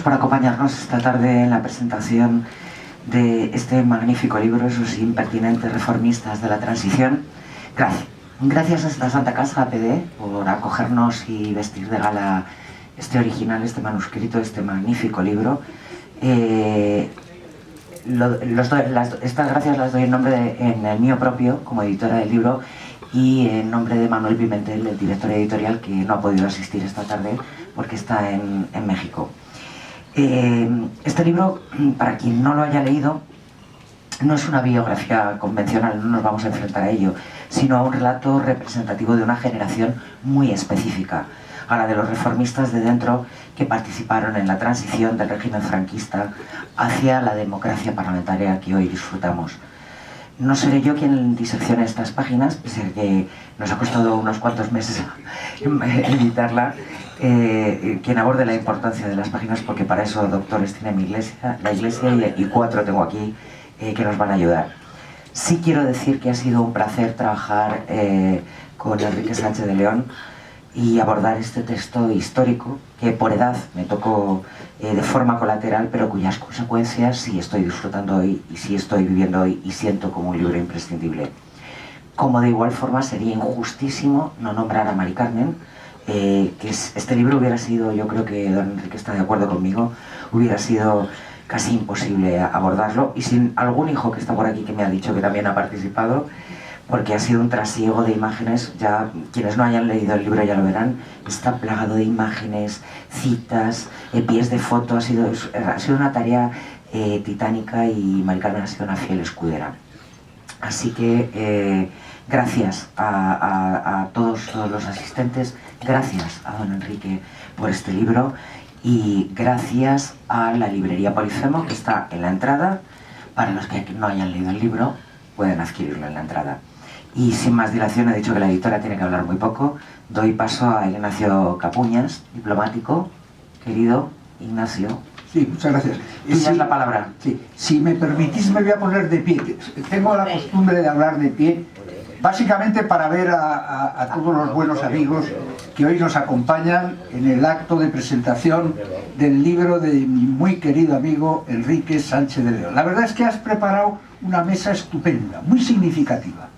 por acompañarnos esta tarde en la presentación de este magnífico libro, Esos impertinentes reformistas de la transición. Gracias a esta Santa Casa APD por acogernos y vestir de gala este original, este manuscrito, este magnífico libro. Estas gracias las doy en el mío propio, como editora del libro, y en nombre de Manuel Pimentel, el director editorial, que no ha podido asistir esta tarde porque está en México. Este libro, para quien no lo haya leído, no es una biografía convencional, no nos vamos a enfrentar a ello, sino a un relato representativo de una generación muy específica, a la de los reformistas de dentro que participaron en la transición del régimen franquista hacia la democracia parlamentaria que hoy disfrutamos. No seré yo quien diseccione estas páginas, pese a que nos ha costado unos cuantos meses editarla, quien aborde la importancia de las páginas, porque para eso doctores tiene la iglesia y 4 tengo aquí que nos van a ayudar. Sí quiero decir que ha sido un placer trabajar con Enrique Sánchez de León y abordar este texto histórico que por edad me tocó de forma colateral, pero cuyas consecuencias sí estoy disfrutando hoy y sí estoy viviendo hoy y siento como un libro imprescindible. Como de igual forma sería injustísimo no nombrar a Mari Carmen, este libro hubiera sido, yo creo que don Enrique está de acuerdo conmigo, hubiera sido casi imposible abordarlo, y sin algún hijo que está por aquí que me ha dicho que también ha participado, porque ha sido un trasiego de imágenes. Ya quienes no hayan leído el libro ya lo verán, está plagado de imágenes, citas, pies de foto. Ha sido una tarea titánica, y Mari Carmen ha sido una fiel escudera. Así que gracias a todos los asistentes, gracias a don Enrique por este libro, y gracias a la librería Polifemo, que está en la entrada. Para los que no hayan leído el libro, pueden adquirirlo en la entrada. Y sin más dilación, he dicho que la editora tiene que hablar muy poco. Doy paso a Ignacio Capuñas, diplomático. Querido Ignacio. Sí, muchas gracias. Tienes la palabra. Sí. Si me permitís, me voy a poner de pie. Tengo la costumbre de hablar de pie, básicamente para ver a todos los buenos amigos que hoy nos acompañan en el acto de presentación del libro de mi muy querido amigo Enrique Sánchez de León. La verdad es que has preparado una mesa estupenda, muy significativa.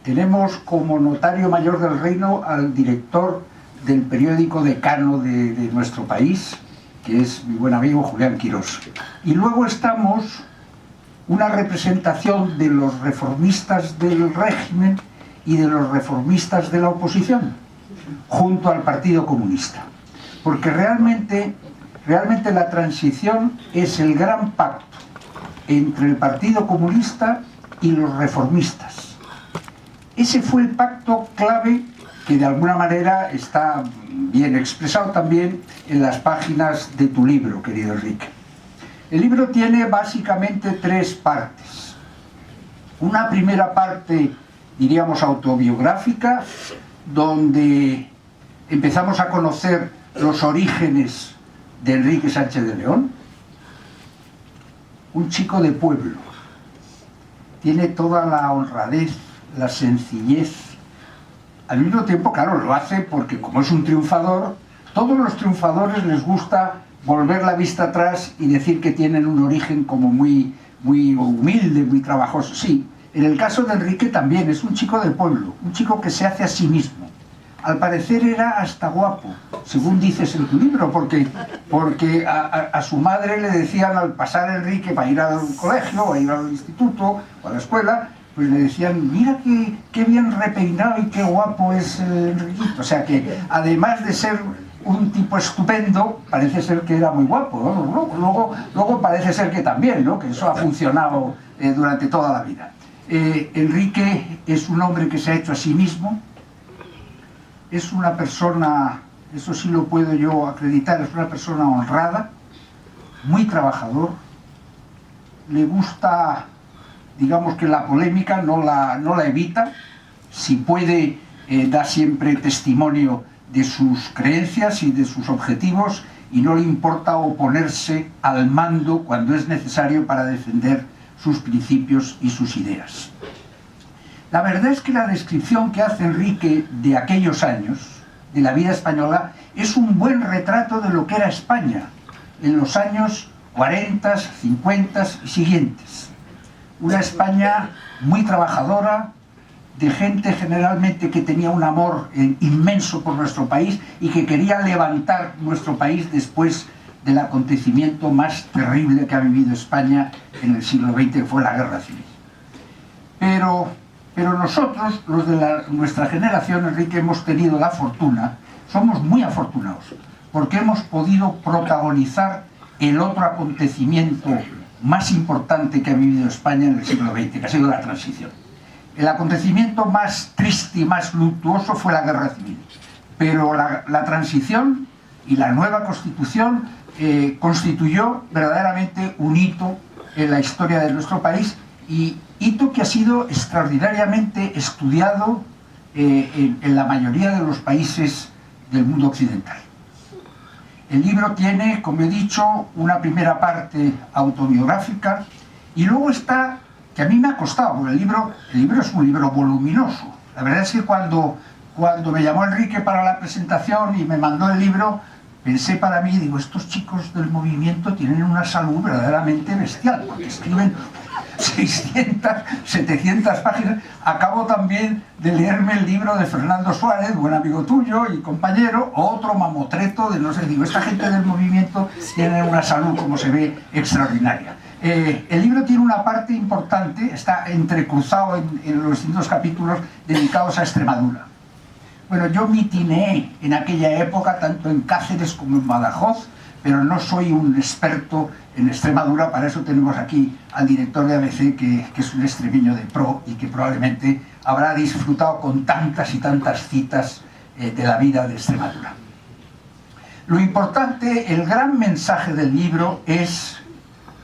Tenemos como notario mayor del reino al director del periódico decano de nuestro país, que es mi buen amigo Julián Quirós. Y luego estamos una representación de los reformistas del régimen y de los reformistas de la oposición, junto al Partido Comunista. Porque realmente la transición es el gran pacto entre el Partido Comunista y los reformistas. Ese fue el pacto clave que de alguna manera está bien expresado también en las páginas de tu libro, querido Enrique. El libro tiene básicamente 3 partes. Una primera parte, diríamos, autobiográfica, donde empezamos a conocer los orígenes de Enrique Sánchez de León. Un chico de pueblo. Tiene toda la honradez, la sencillez. Al mismo tiempo, claro, lo hace porque, como es un triunfador, todos los triunfadores les gusta volver la vista atrás y decir que tienen un origen como muy humilde, muy trabajoso. Sí, en el caso de Enrique también es un chico del pueblo, un chico que se hace a sí mismo. Al parecer era hasta guapo, según dices en tu libro, porque a su madre le decían, al pasar Enrique para ir al colegio, o a ir al instituto, o a la escuela, pues le decían, mira qué bien repeinado y qué guapo es Enriquito. O sea que, además de ser un tipo estupendo, parece ser que era muy guapo, ¿no? Luego parece ser que también, ¿no? Que eso ha funcionado durante toda la vida. Enrique es un hombre que se ha hecho a sí mismo, es una persona, eso sí lo puedo yo acreditar, es una persona honrada, muy trabajador, le gusta, digamos que la polémica no la evita, si puede da siempre testimonio de sus creencias y de sus objetivos, y no le importa oponerse al mando cuando es necesario para defender sus principios y sus ideas. La verdad es que la descripción que hace Enrique de aquellos años, de la vida española, es un buen retrato de lo que era España, en los años 40, 50 y siguientes. Una España muy trabajadora, de gente generalmente que tenía un amor inmenso por nuestro país y que quería levantar nuestro país después del acontecimiento más terrible que ha vivido España en el siglo XX, que fue la Guerra Civil. Pero nosotros, los de nuestra generación, Enrique, hemos tenido la fortuna, somos muy afortunados, porque hemos podido protagonizar el otro acontecimiento más importante que ha vivido España en el siglo XX, que ha sido la transición. El acontecimiento más triste y más luctuoso fue la Guerra Civil, pero la transición y la nueva Constitución constituyó verdaderamente un hito en la historia de nuestro país, y hito que ha sido extraordinariamente estudiado en la mayoría de los países del mundo occidental. El libro tiene, como he dicho, una primera parte autobiográfica, y luego está, que a mí me ha costado, porque el libro es un libro voluminoso. La verdad es que cuando me llamó Enrique para la presentación y me mandó el libro, pensé para mí, digo, estos chicos del movimiento tienen una salud verdaderamente bestial, porque escriben 600, 700 páginas. Acabo también de leerme el libro de Fernando Suárez, buen amigo tuyo y compañero, otro mamotreto de no sé, digo, esta gente del movimiento tiene una salud, como se ve, extraordinaria. El libro tiene una parte importante, está entrecruzado en los distintos capítulos dedicados a Extremadura. Bueno, yo mitineé en aquella época, tanto en Cáceres como en Badajoz, pero no soy un experto en Extremadura. Para eso tenemos aquí al director de ABC, que es un extremeño de pro y que probablemente habrá disfrutado con tantas y tantas citas de la vida de Extremadura. Lo importante, el gran mensaje del libro es,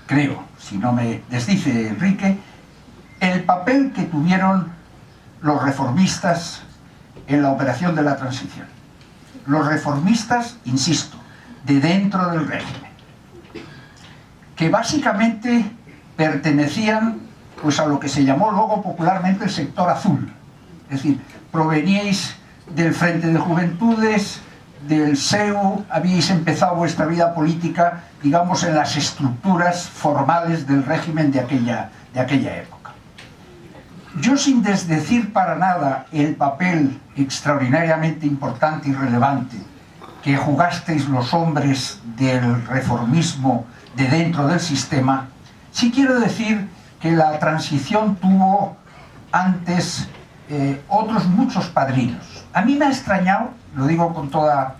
creo, si no me desdice Enrique, el papel que tuvieron los reformistas en la operación de la transición. Los reformistas, insisto, de dentro del régimen, que básicamente pertenecían pues a lo que se llamó luego popularmente el sector azul. Es decir, proveníais del Frente de Juventudes, del SEU, habíais empezado vuestra vida política, digamos, en las estructuras formales del régimen de aquella época. Yo, sin desdecir para nada el papel extraordinariamente importante y relevante que jugasteis los hombres del reformismo de dentro del sistema, sí quiero decir que la transición tuvo antes otros muchos padrinos. A mí me ha extrañado, lo digo con toda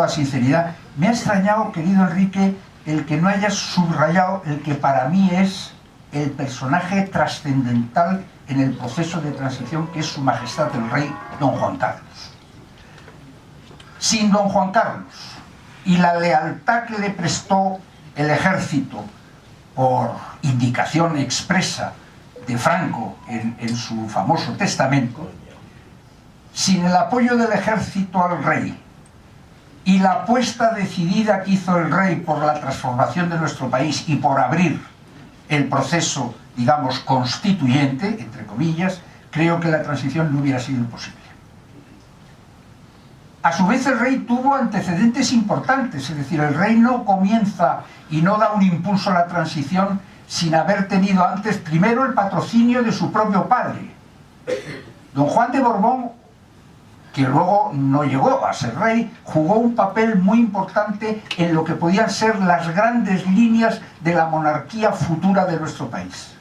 sinceridad, me ha extrañado, querido Enrique, el que no hayas subrayado el que para mí es el personaje trascendental en el proceso de transición, que es Su Majestad el Rey Don Juan Carlos. Sin Don Juan Carlos y la lealtad que le prestó el ejército por indicación expresa de Franco en su famoso testamento, sin el apoyo del ejército al rey y la apuesta decidida que hizo el rey por la transformación de nuestro país y por abrir el proceso, digamos, constituyente, entre comillas, creo que la transición no hubiera sido posible. A su vez, el rey tuvo antecedentes importantes, es decir, el rey no comienza y no da un impulso a la transición sin haber tenido antes, primero, el patrocinio de su propio padre. Don Juan de Borbón, que luego no llegó a ser rey, jugó un papel muy importante en lo que podían ser las grandes líneas de la monarquía futura de nuestro país.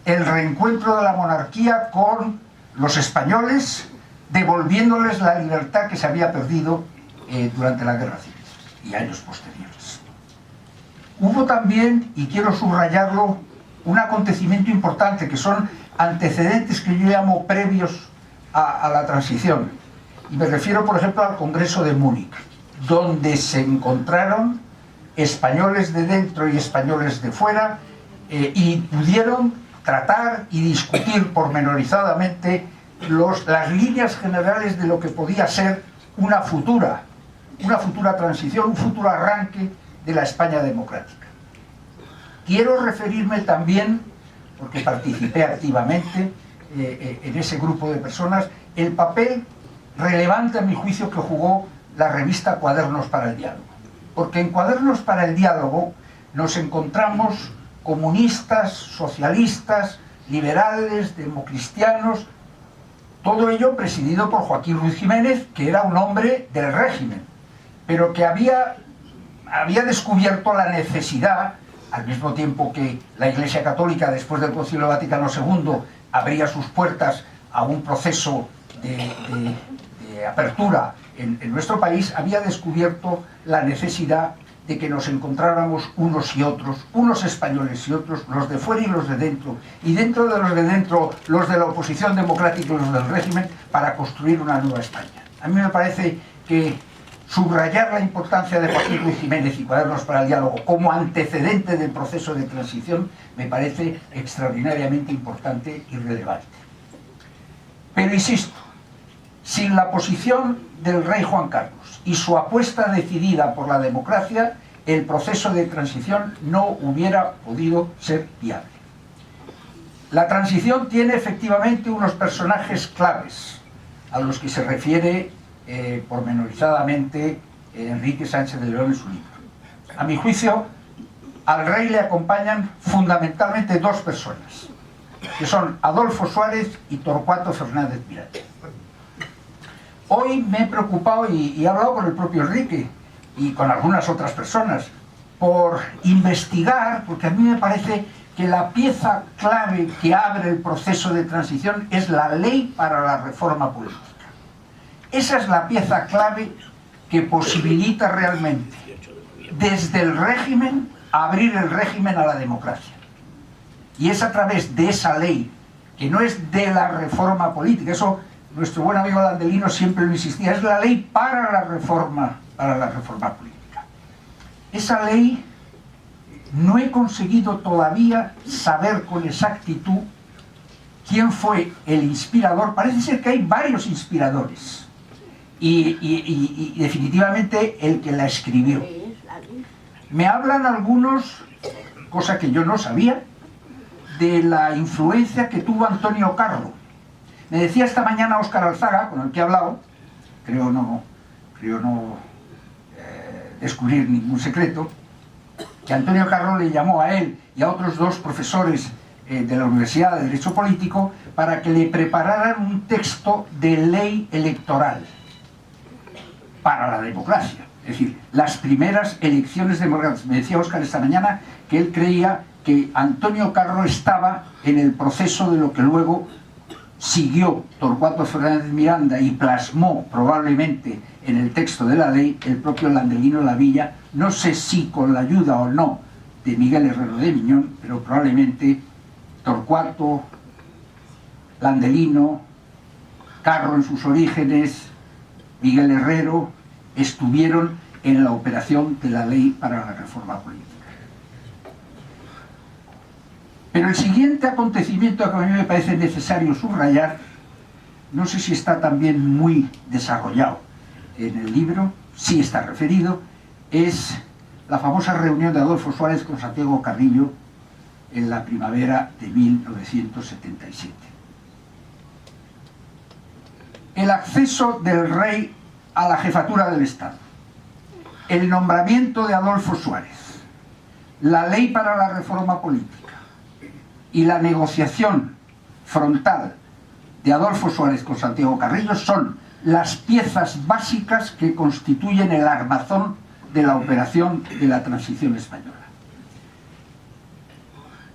El reencuentro de la monarquía con los españoles, devolviéndoles la libertad que se había perdido durante la Guerra Civil y años posteriores. Hubo también, y quiero subrayarlo, un acontecimiento importante, que son antecedentes que yo llamo previos a la transición. Y me refiero, por ejemplo, al Congreso de Múnich, donde se encontraron españoles de dentro y españoles de fuera, y pudieron tratar y discutir pormenorizadamente las líneas generales de lo que podía ser una futura transición, un futuro arranque de la España democrática. Quiero referirme también, porque participé activamente en ese grupo de personas, el papel relevante a mi juicio que jugó la revista Cuadernos para el Diálogo. porque en Cuadernos para el Diálogo nos encontramos comunistas, socialistas, liberales, democristianos, todo ello presidido por Joaquín Ruiz Jiménez, que era un hombre del régimen, pero que había descubierto la necesidad, al mismo tiempo que la Iglesia Católica, después del Concilio Vaticano II, abría sus puertas a un proceso de apertura en nuestro país, había descubierto la necesidad de que nos encontráramos unos y otros, unos españoles y otros, los de fuera y los de dentro, y dentro de los de dentro, los de la oposición democrática y los del régimen, para construir una nueva España. A mí me parece que subrayar la importancia de Joaquín Ruiz Jiménez y Cuadernos para el Diálogo como antecedente del proceso de transición me parece extraordinariamente importante y relevante. Pero insisto, sin la posición del rey Juan Carlos y su apuesta decidida por la democracia, el proceso de transición no hubiera podido ser viable. La transición tiene efectivamente unos personajes claves a los que se refiere pormenorizadamente Enrique Sánchez de León en su libro. A mi juicio, al rey le acompañan fundamentalmente dos personas, que son Adolfo Suárez y Torcuato Fernández Miranda. Hoy me he preocupado y he hablado con el propio Enrique y con algunas otras personas por investigar, porque a mí me parece que la pieza clave que abre el proceso de transición es la ley para la reforma política. Esa es la pieza clave que posibilita realmente, desde el régimen, abrir el régimen a la democracia. Y es a través de esa ley, que no es de la reforma política, eso nuestro buen amigo Landelino siempre lo insistía, es la ley para la reforma política. Esa ley no he conseguido todavía saber con exactitud quién fue el inspirador. Parece ser que hay varios inspiradores. Y definitivamente el que la escribió. Me hablan algunos, cosa que yo no sabía, de la influencia que tuvo Antonio Carro. Me decía esta mañana Óscar Alzaga, con el que he hablado, creo no descubrir ningún secreto, que Antonio Carro le llamó a él y a otros dos profesores de la Universidad de Derecho Político para que le prepararan un texto de ley electoral para la democracia, es decir, las primeras elecciones democráticas. Me decía Óscar esta mañana que él creía que Antonio Carro estaba en el proceso de lo que luego siguió Torcuato Fernández Miranda y plasmó probablemente en el texto de la ley el propio Landelino Lavilla, no sé si con la ayuda o no de Miguel Herrero de Miñón, pero probablemente Torcuato, Landelino, Carro en sus orígenes, Miguel Herrero, estuvieron en la operación de la ley para la reforma política. Pero el siguiente acontecimiento que a mí me parece necesario subrayar, no sé si está también muy desarrollado en el libro, sí está referido, es la famosa reunión de Adolfo Suárez con Santiago Carrillo en la primavera de 1977. El acceso del rey a la jefatura del Estado, el nombramiento de Adolfo Suárez, la ley para la reforma política y la negociación frontal de Adolfo Suárez con Santiago Carrillo son las piezas básicas que constituyen el armazón de la operación de la transición española.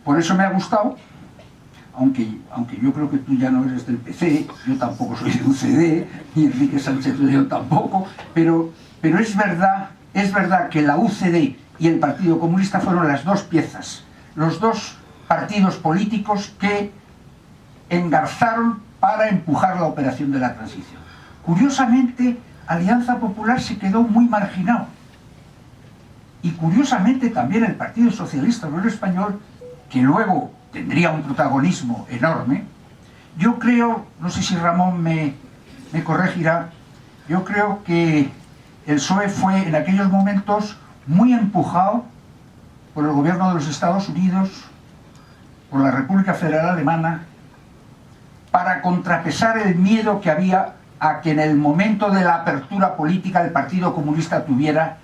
Por eso me ha gustado, aunque yo creo que tú ya no eres del PC, yo tampoco soy de UCD, ni Enrique Sánchez de León tampoco, pero es verdad que la UCD y el Partido Comunista fueron las dos piezas, los dos partidos políticos que engarzaron para empujar la operación de la transición. Curiosamente, Alianza Popular se quedó muy marginado. Y curiosamente también el Partido Socialista Obrero Español, que luego tendría un protagonismo enorme. Yo creo, no sé si Ramón me corregirá, yo creo que el PSOE fue en aquellos momentos muy empujado por el gobierno de los Estados Unidos, por la República Federal Alemana, para contrapesar el miedo que había a que en el momento de la apertura política el Partido Comunista tuviera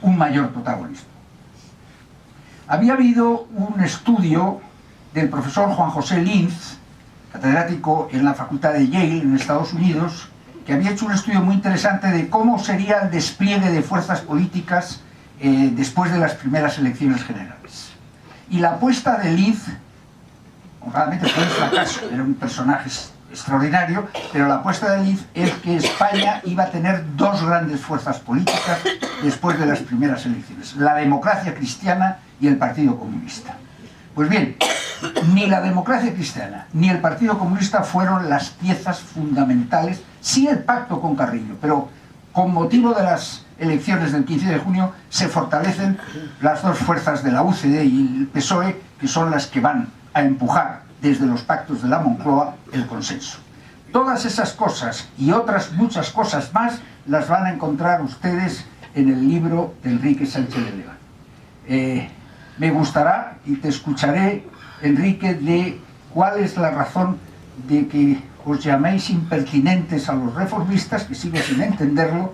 un mayor protagonismo. Había habido un estudio del profesor Juan José Linz, catedrático en la Facultad de Yale en Estados Unidos, que había hecho un estudio muy interesante de cómo sería el despliegue de fuerzas políticas después de las primeras elecciones generales. Y la apuesta de Linz, honradamente fue un fracaso, era un personaje extraordinario, pero la apuesta de Linz es que España iba a tener dos grandes fuerzas políticas después de las primeras elecciones: la democracia cristiana y el Partido Comunista. Pues bien, ni la democracia cristiana ni el Partido Comunista fueron las piezas fundamentales, sí el pacto con Carrillo, pero con motivo de las elecciones del 15 de junio se fortalecen las dos fuerzas de la UCD y el PSOE, que son las que van a empujar desde los pactos de la Moncloa el consenso. Todas esas cosas y otras muchas cosas más las van a encontrar ustedes en el libro de Enrique Sánchez de León. Me gustará y te escucharé, Enrique, de cuál es la razón de que os llaméis impertinentes a los reformistas, que sigo sin entenderlo,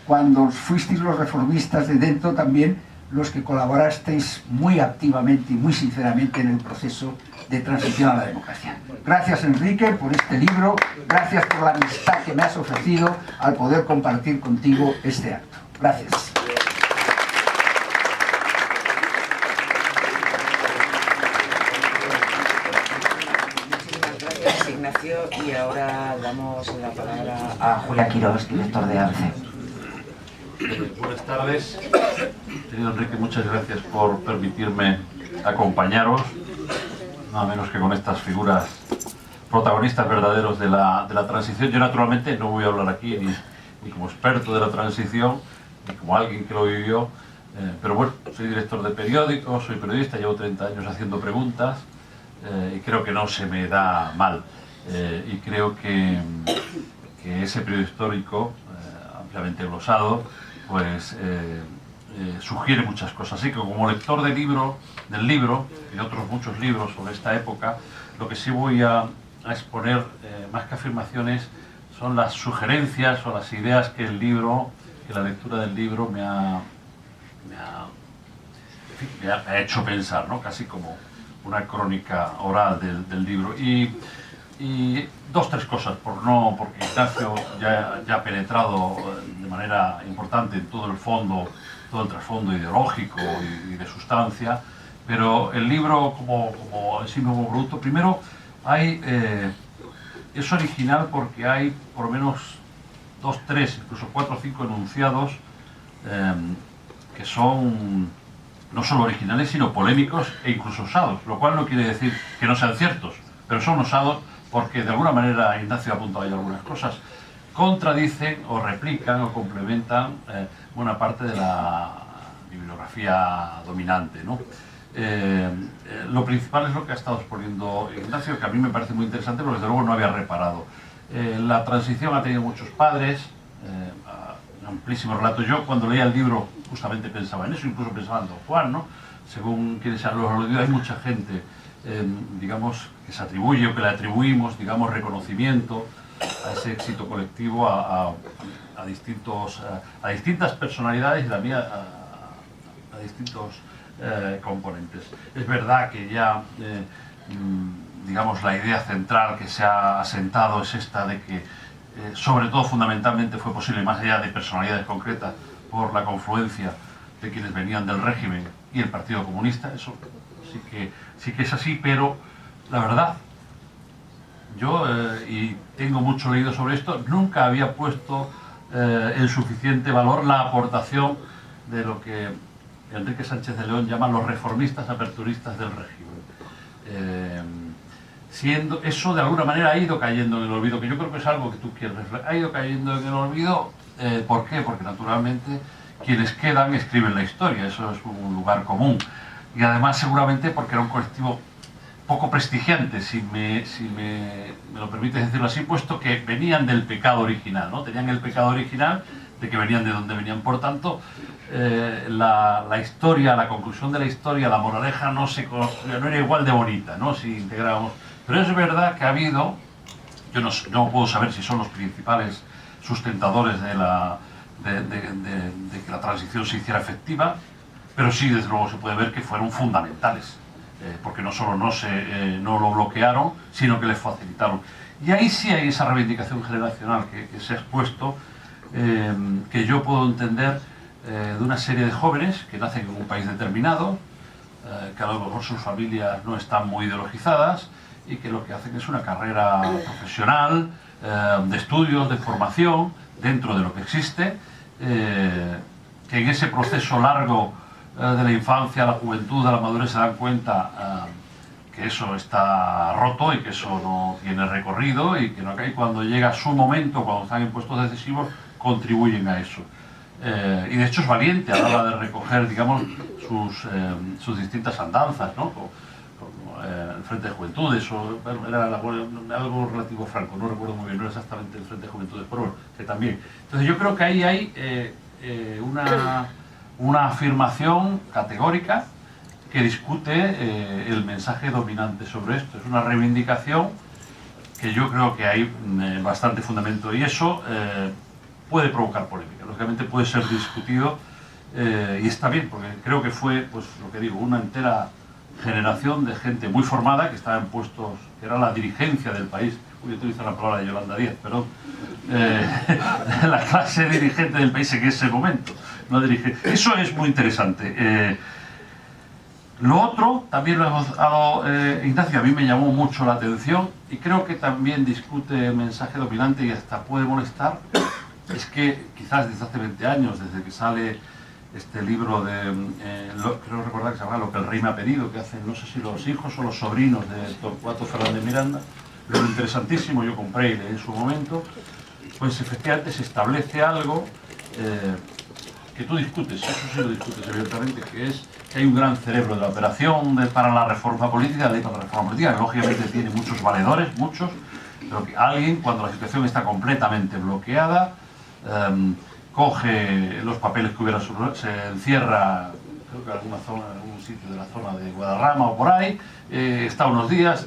cuando fuisteis los reformistas de dentro también los que colaborasteis muy activamente y muy sinceramente en el proceso de transición a la democracia. Gracias, Enrique, por este libro, gracias por la amistad que me has ofrecido al poder compartir contigo este acto. Gracias. Ignacio, y ahora damos la palabra a Julia Quirós, director de ABC. Buenas tardes. Querido Enrique, muchas gracias por permitirme acompañaros, nada menos que con estas figuras protagonistas verdaderos de la transición. Yo naturalmente no voy a hablar aquí ni como experto de la transición, ni como alguien que lo vivió, pero bueno, soy director de periódico, soy periodista, llevo 30 años haciendo preguntas y creo que no se me da mal. Y creo que ese periodo histórico, ampliamente glosado, pues sugiere muchas cosas. Así que como lector del libro y de otros muchos libros sobre esta época, lo que sí voy a exponer, más que afirmaciones, son las sugerencias o las ideas que la lectura del libro me ha hecho pensar, ¿no? Casi como una crónica oral del libro. Y dos, tres cosas, porque Ignacio ya ha penetrado de manera importante en todo el trasfondo ideológico y de sustancia, pero el libro como en sí mismo producto, primero es original porque hay por lo menos 2, 3, incluso 4 o 5 enunciados que son no solo originales, sino polémicos e incluso osados, lo cual no quiere decir que no sean ciertos, pero son osados porque de alguna manera, Ignacio ha apuntado ahí algunas cosas, contradicen o replican o complementan buena parte de la bibliografía dominante, ¿no? Lo principal es lo que ha estado exponiendo Ignacio, que a mí me parece muy interesante porque desde luego no había reparado. La transición ha tenido muchos padres, amplísimos relatos. Yo cuando leía el libro justamente pensaba en eso, incluso pensaba en Don Juan, ¿no? Según quienes se han leído, hay mucha gente, digamos, que se atribuye o que le atribuimos, digamos, reconocimiento a ese éxito colectivo a distintas personalidades y también a distintos componentes. Es verdad que ya, digamos, la idea central que se ha asentado es esta de que, sobre todo fundamentalmente, fue posible, más allá de personalidades concretas, por la confluencia de quienes venían del régimen y el Partido Comunista. Eso sí que es así, pero la verdad, yo, y tengo mucho leído sobre esto, nunca había puesto en suficiente valor la aportación de lo que Enrique Sánchez de León llama los reformistas aperturistas del régimen. Siendo eso, de alguna manera, ha ido cayendo en el olvido, que yo creo que es algo que tú quieres reflejar. Ha ido cayendo en el olvido, ¿por qué? Porque naturalmente quienes quedan escriben la historia, eso es un lugar común. Y además seguramente porque era un colectivo poco prestigiante, si me lo permites decirlo así, puesto que venían del pecado original, ¿no? Tenían el pecado original de que venían de donde venían. Por tanto, la historia, la conclusión de la historia, la moraleja no era igual de bonita, ¿no? Si integrábamos. Pero es verdad que ha habido, yo no puedo saber si son los principales sustentadores de de que la transición se hiciera efectiva, pero sí, desde luego, se puede ver que fueron fundamentales, porque no solo no lo bloquearon, sino que les facilitaron. Y ahí sí hay esa reivindicación generacional que se ha expuesto, que yo puedo entender de una serie de jóvenes que nacen en un país determinado, que a lo mejor sus familias no están muy ideologizadas y que lo que hacen es una carrera profesional, de estudios, de formación, dentro de lo que existe, que en ese proceso largo de la infancia a la juventud, a la madurez, se dan cuenta que eso está roto y que eso no tiene recorrido y que cuando llega su momento, cuando están en puestos decisivos, contribuyen a eso. Y de hecho es valiente a la hora de recoger, digamos, sus distintas andanzas, ¿no? El Frente de Juventudes, o bueno, era algo relativo a Franco, no recuerdo muy bien, no era exactamente el Frente de Juventudes, pero bueno, que también. Entonces yo creo que ahí hay una afirmación categórica que discute el mensaje dominante sobre esto. Es una reivindicación que yo creo que hay bastante fundamento, y eso puede provocar polémica, lógicamente puede ser discutido, y está bien, porque creo que fue, pues lo que digo, una entera generación de gente muy formada que estaba en puestos, que era la dirigencia del país. Voy a utilizar la palabra de Yolanda Díaz, perdón, la clase dirigente del país en ese momento, no dirige. Eso es muy interesante. Lo otro, también lo hemos dado, Ignacio, a mí me llamó mucho la atención y creo que también discute el mensaje dominante y hasta puede molestar, es que quizás desde hace 20 años, desde que sale este libro de, creo recordar que se llama Lo que el rey me ha pedido, que hacen, no sé si los hijos o los sobrinos de Torcuato Fernández Miranda, lo interesantísimo, yo compré y leí en su momento, pues efectivamente se establece algo que tú discutes, eso sí lo discutes evidentemente, que es que hay un gran cerebro de la operación para la reforma política, la ley para la reforma política, que lógicamente tiene muchos valedores, muchos, pero que alguien, cuando la situación está completamente bloqueada, coge los papeles que hubiera, se encierra, creo que en alguna zona, en algún sitio de la zona de Guadarrama o por ahí, está unos días,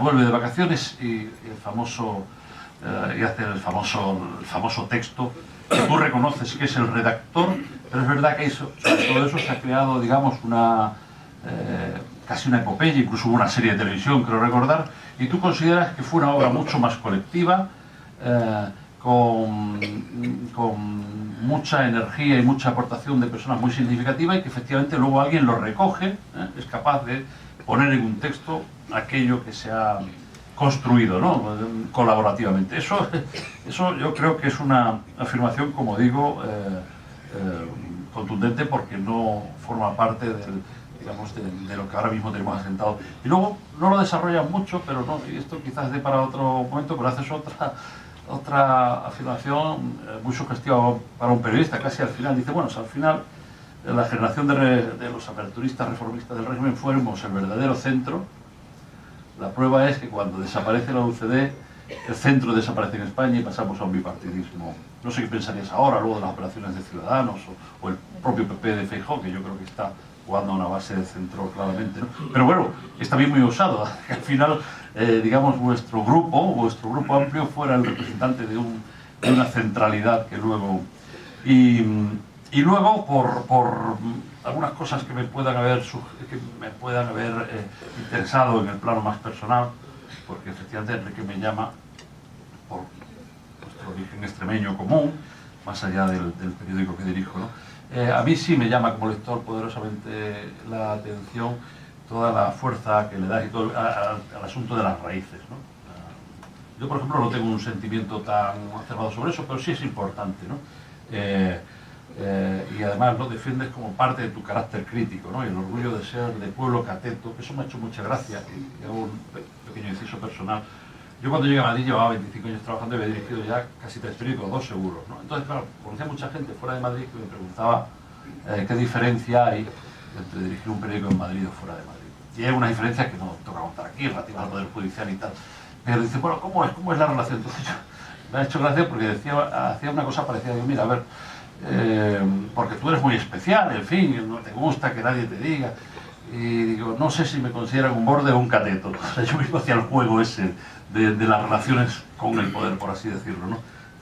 vuelve de vacaciones y hace el famoso texto que tú reconoces que es el redactor, pero es verdad que sobre todo eso se ha creado, digamos, casi una epopeya, incluso hubo una serie de televisión, creo recordar, y tú consideras que fue una obra mucho más colectiva, con mucha energía y mucha aportación de personas muy significativa, y que efectivamente luego alguien lo recoge, es capaz de poner en un texto aquello que se ha construido, ¿no? Colaborativamente. Eso yo creo que es una afirmación, como digo, contundente, porque no forma parte de lo que ahora mismo tenemos asentado. Y luego no lo desarrollan mucho, pero no, y esto quizás dé para otro momento, pero haces otra afirmación muy sugestiva para un periodista, casi al final. Dice, bueno, al final la generación de los aperturistas reformistas del régimen fuimos el verdadero centro. La prueba es que cuando desaparece la UCD, el centro desaparece en España y pasamos a un bipartidismo. No sé qué pensarías ahora, luego de las operaciones de Ciudadanos o el propio PP de Feijóo, que yo creo que está jugando a una base de centro claramente, ¿no? Pero bueno, es también muy osado, que al final, digamos, vuestro grupo amplio fuera el representante de una centralidad que luego... Y luego, por algunas cosas que me puedan haber interesado en el plano más personal, porque efectivamente Enrique me llama por nuestro origen extremeño común, más allá del periódico que dirijo, ¿no? A mí sí me llama como lector poderosamente la atención toda la fuerza que le da y todo al asunto de las raíces, ¿no? Yo, por ejemplo, no tengo un sentimiento tan acervado sobre eso, pero sí es importante, ¿no? Y además lo defiendes como parte de tu carácter crítico, ¿no? Y el orgullo de ser de pueblo cateto, que eso me ha hecho mucha gracia, y hago un pequeño inciso personal. Yo cuando llegué a Madrid llevaba 25 años trabajando y había dirigido ya casi 3 periódicos, 2 seguros, ¿no? Entonces, claro, conocía mucha gente fuera de Madrid que me preguntaba qué diferencia hay entre dirigir un periódico en Madrid o fuera de Madrid. Y hay unas diferencias que no toca contar aquí, relativas al poder judicial y tal. Pero dice, bueno, ¿cómo es la relación? Entonces yo, me ha hecho gracia porque hacía una cosa parecida. Digo, mira, a ver, porque tú eres muy especial, en fin, no te gusta que nadie te diga. Y digo, no sé si me consideran un borde o un cateto. O sea, yo mismo hacía el juego ese de las relaciones con el poder, por así decirlo, ¿no?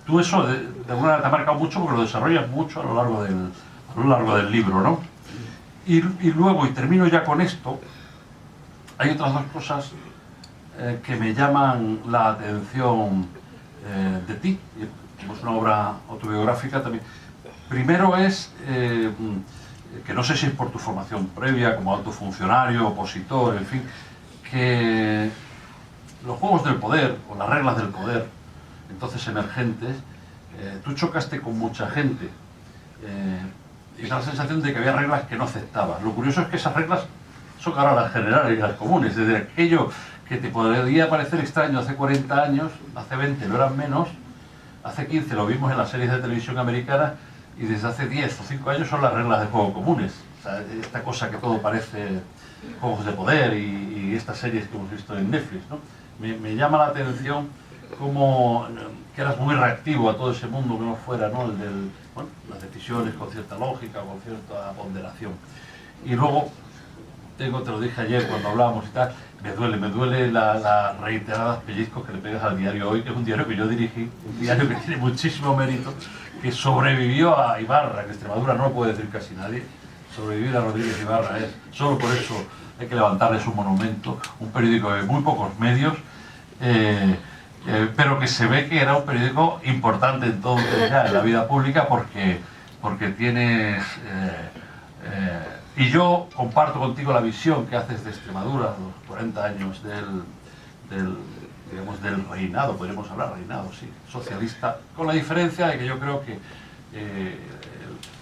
tú eso de alguna manera te ha marcado mucho porque lo desarrollas mucho a lo largo del libro, ¿no? Y luego, y termino ya con esto, hay otras dos cosas que me llaman la atención de ti, como es una obra autobiográfica también. Primero es que no sé si es por tu formación previa como alto funcionario, opositor, en fin, que los juegos del poder o las reglas del poder, entonces emergentes, tú chocaste con mucha gente y da la sensación de que había reglas que no aceptabas. Lo curioso es que esas reglas son ahora las generales y las comunes, es decir, aquello que te podría parecer extraño hace 40 años, hace 20 lo eran menos, hace 15 lo vimos en las series de televisión americanas y desde hace 10 o 5 años son las reglas de juego comunes. O sea, esta cosa que todo parece juegos de poder y estas series que hemos visto en Netflix, ¿no? Me llama la atención como que eras muy reactivo a todo ese mundo que no fuera, ¿no? El del, bueno, las decisiones con cierta lógica, con cierta ponderación. Y luego, te lo dije ayer cuando hablábamos y tal, me duele las reiteradas pellizcos que le pegas al diario Hoy, que es un diario que yo dirigí, un diario que tiene muchísimo mérito, que sobrevivió a Ibarra, que Extremadura no lo puede decir casi nadie, sobrevivir a Rodríguez Ibarra es, solo por eso hay que levantarles un monumento, un periódico de muy pocos medios, pero que se ve que era un periódico importante entonces ya en la vida pública porque tienes... y yo comparto contigo la visión que haces de Extremadura, los 40 años digamos, del reinado, podríamos hablar, reinado, sí, socialista, con la diferencia de que yo creo que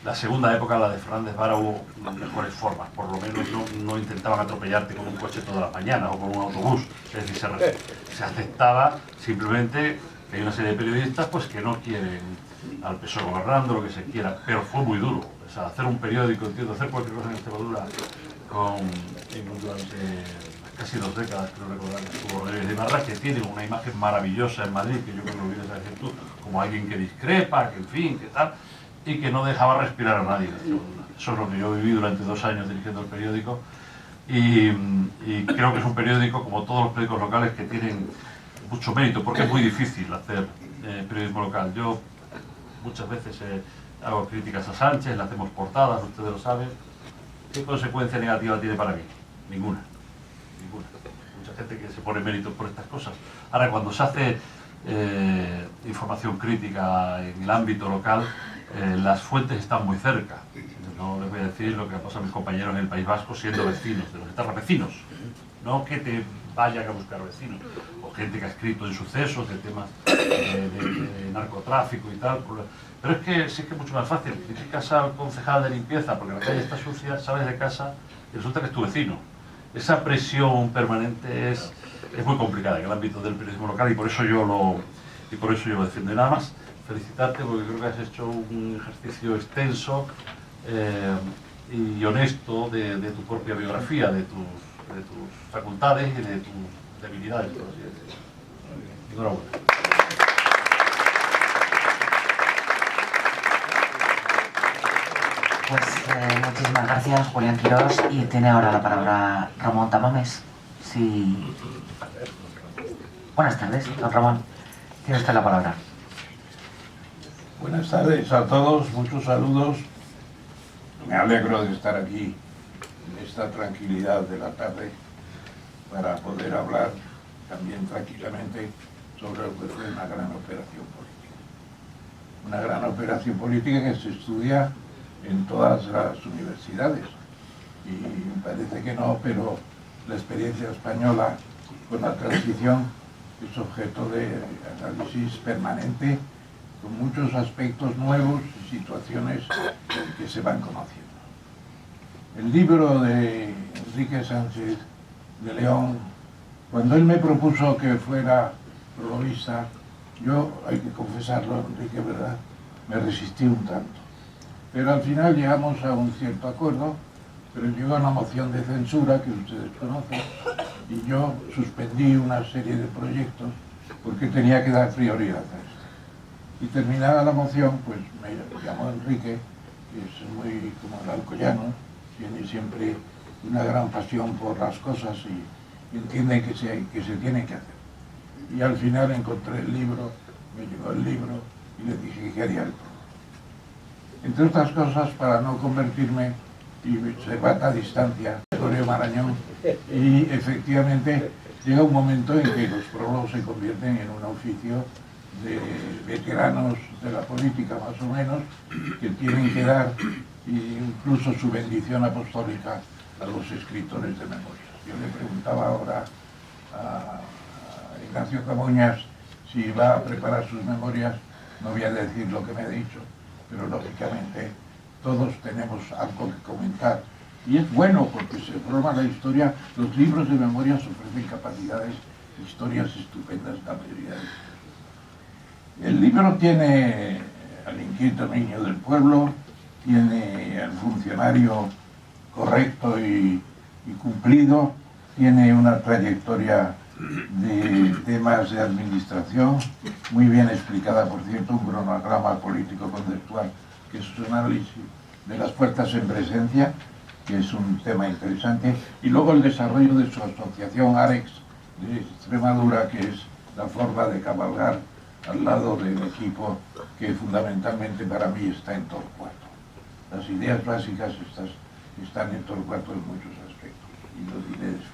la segunda época, la de Fernández Vara, hubo mejores formas, por lo menos no intentaban atropellarte con un coche todas las mañanas o con un autobús, es decir, se aceptaba simplemente que hay una serie de periodistas pues que no quieren al PSOE gobernando, lo que se quiera, pero fue muy duro. O sea, hacer un periódico, entiendo, hacer cualquier cosa en Extremadura durante casi 2 décadas, creo recordar que estuvo Rodríguez de Ibarra, que tiene una imagen maravillosa en Madrid, que yo creo que lo vienes a decir tú, como alguien que discrepa, que en fin, que tal, y que no dejaba respirar a nadie. Eso es lo que yo viví durante 2 años dirigiendo el periódico, y creo que es un periódico, como todos los periódicos locales, que tienen mucho mérito, porque es muy difícil hacer periodismo local. Yo muchas veces hago críticas a Sánchez, le hacemos portadas, ustedes lo saben. ¿Qué consecuencia negativa tiene para mí? Ninguna. Mucha gente que se pone mérito por estas cosas. Ahora, cuando se hace información crítica en el ámbito local, las fuentes están muy cerca. No les voy a decir lo que ha pasado a mis compañeros en el País Vasco siendo vecinos, de los etarras vecinos. No que te vayan a buscar vecinos, o gente que ha escrito en sucesos de temas de narcotráfico y tal. Pero es que sí que es mucho más fácil. Criticas al concejal de limpieza porque la calle está sucia, sales de casa y resulta que es tu vecino. Esa presión permanente es muy complicada en el ámbito del periodismo local y por eso yo lo defiendo. Y nada más felicitarte porque creo que has hecho un ejercicio extenso y honesto de tu propia biografía, de tus facultades y de tus debilidades. Enhorabuena. Pues muchísimas gracias, Julián Quirós, y tiene ahora la palabra Ramón Tamames. Sí. Buenas tardes, don Ramón. Tiene usted la palabra. Buenas tardes a todos, muchos saludos. Me alegro de estar aquí en esta tranquilidad de la tarde para poder hablar también tranquilamente sobre lo que fue una gran operación política. Una gran operación política que se estudia en todas las universidades. Y me parece que no, pero la experiencia española con la transición es objeto de análisis permanente, con muchos aspectos nuevos y situaciones que se van conociendo. El libro de Enrique Sánchez de León, cuando él me propuso que fuera prologuista, yo, hay que confesarlo, Enrique, ¿verdad?, me resistí un tanto. Pero al final llegamos a un cierto acuerdo, pero llegó una moción de censura que ustedes conocen y yo suspendí una serie de proyectos porque tenía que dar prioridad a esto. Y terminada la moción, pues me llamó Enrique, que es muy como el alcoyano, tiene siempre una gran pasión por las cosas y entiende que se tiene que hacer. Y al final encontré el libro, me llegó el libro y le dije que haría el prólogo. Entre otras cosas, para no convertirme y se bata a distancia de Gregorio Marañón, y efectivamente llega un momento en que los prólogos se convierten en un oficio de veteranos de la política más o menos, que tienen que dar incluso su bendición apostólica a los escritores de memorias. Yo le preguntaba ahora a Ignacio Camuñas si va a preparar sus memorias. No voy a decir lo que me ha dicho, pero lógicamente todos tenemos algo que comentar. Y es bueno porque se forma la historia. Los libros de memorias ofrecen capacidades, historias estupendas la mayoría de ellos. El libro tiene al inquieto niño del pueblo, tiene al funcionario correcto y cumplido, tiene una trayectoria de temas de administración, muy bien explicada, por cierto, un cronograma político conceptual, que es un análisis de las fuerzas en presencia, que es un tema interesante, y luego el desarrollo de su asociación AREX de Extremadura, que es la forma de cabalgar al lado del equipo que fundamentalmente para mí está en Torcuato. Las ideas básicas están en Torcuato en muchos aspectos, y lo diré después.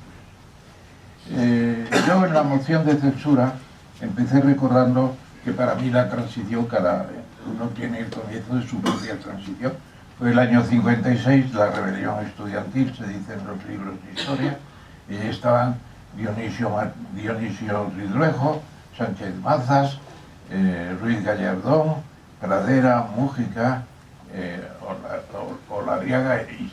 Yo en la moción de censura empecé recordando que para mí la transición, cada uno tiene el comienzo de su propia transición. Fue el año 56, la rebelión estudiantil, se dice en los libros de historia, y estaban Dionisio Ridruejo, Sánchez Mazas, Ruiz Gallardón, Pradera, Mújica, Olariaga y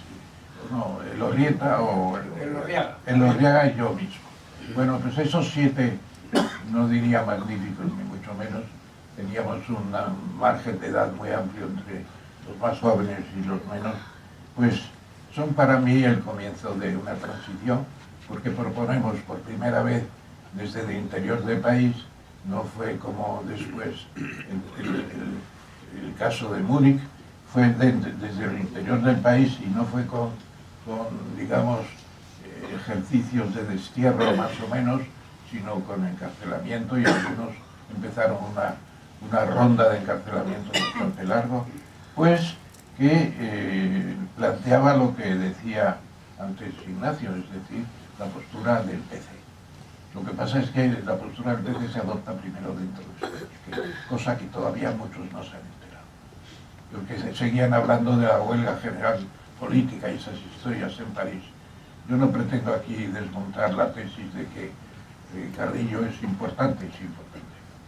Elorriaga y yo mismo. Bueno, pues esos 7, no diría magníficos ni mucho menos, teníamos un margen de edad muy amplio entre los más jóvenes y los menos, pues son para mí el comienzo de una transición, porque proponemos por primera vez desde el interior del país. No fue como después el caso de Múnich, fue desde el interior del país y no fue con digamos, ejercicios de destierro más o menos, sino con encarcelamiento, y algunos empezaron una ronda de encarcelamiento bastante largo, pues que planteaba lo que decía antes Ignacio, es decir, la postura del PC. Lo que pasa es que la postura del PC se adopta primero dentro de España, cosa que todavía muchos no se han enterado. Porque se seguían hablando de la huelga general política y esas historias en París. Yo no pretendo aquí desmontar la tesis de que Carrillo es importante,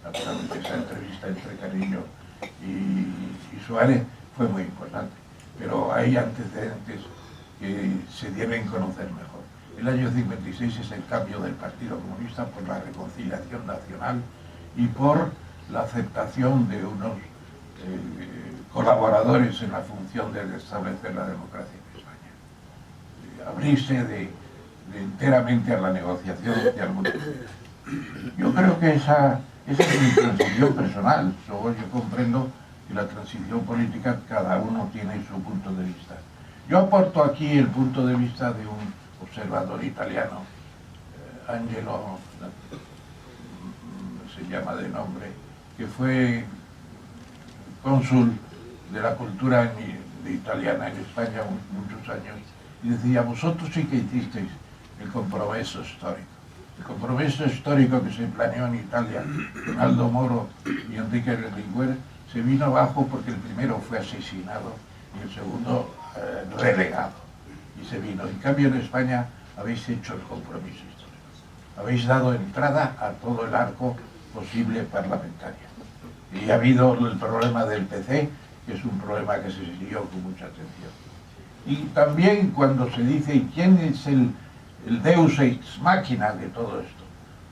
Naturalmente esa entrevista entre Carrillo y Suárez fue muy importante, pero hay antecedentes que se deben conocer mejor. El año 56 es el cambio del Partido Comunista por la reconciliación nacional y por la aceptación de unos colaboradores en la función de restablecer la democracia en España. Abrirse enteramente a la negociación y al mundo. Yo creo que esa es mi transición personal. Luego yo comprendo que la transición política cada uno tiene su punto de vista. Yo aporto aquí el punto de vista de un observador italiano, Angelo, se llama de nombre, que fue cónsul de la cultura italiana en España muchos años, y decía: vosotros sí que hicisteis el compromiso histórico. El compromiso histórico que se planeó en Italia con Aldo Moro y Enrique Berlinguer se vino abajo porque el primero fue asesinado y el segundo relegado. Y se vino. En cambio en España habéis hecho el compromiso histórico. Habéis dado entrada a todo el arco posible parlamentario. Y ha habido el problema del PC, que es un problema que se siguió con mucha atención. Y también cuando se dice ¿y quién es el deus ex machina de todo esto?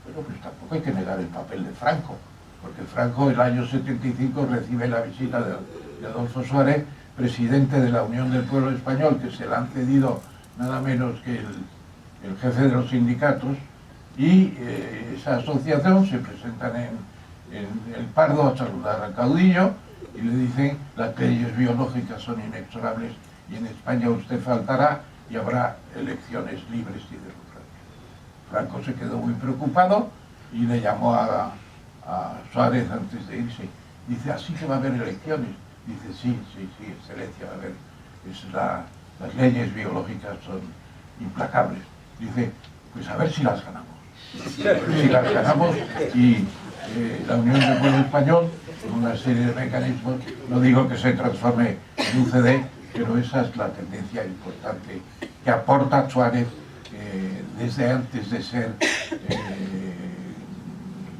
Bueno, pues tampoco hay que negar el papel de Franco, porque Franco el año 75 recibe la visita de Adolfo Suárez, presidente de la Unión del Pueblo Español, que se le han cedido nada menos que el jefe de los sindicatos, y esa asociación se presentan en el Pardo a saludar al caudillo y le dicen: las leyes biológicas son inexorables y en España usted faltará y habrá elecciones libres y democráticas. Franco se quedó muy preocupado y le llamó a Suárez antes de irse Dice, así que va a haber elecciones. Dice, sí, excelencia, va a haber. Las leyes biológicas son implacables. Dice, pues a ver si las ganamos. Si las ganamos y la Unión del Pueblo Español, con una serie de mecanismos, no digo que se transforme en UCD, pero esa es la tendencia importante que aporta Suárez desde antes de ser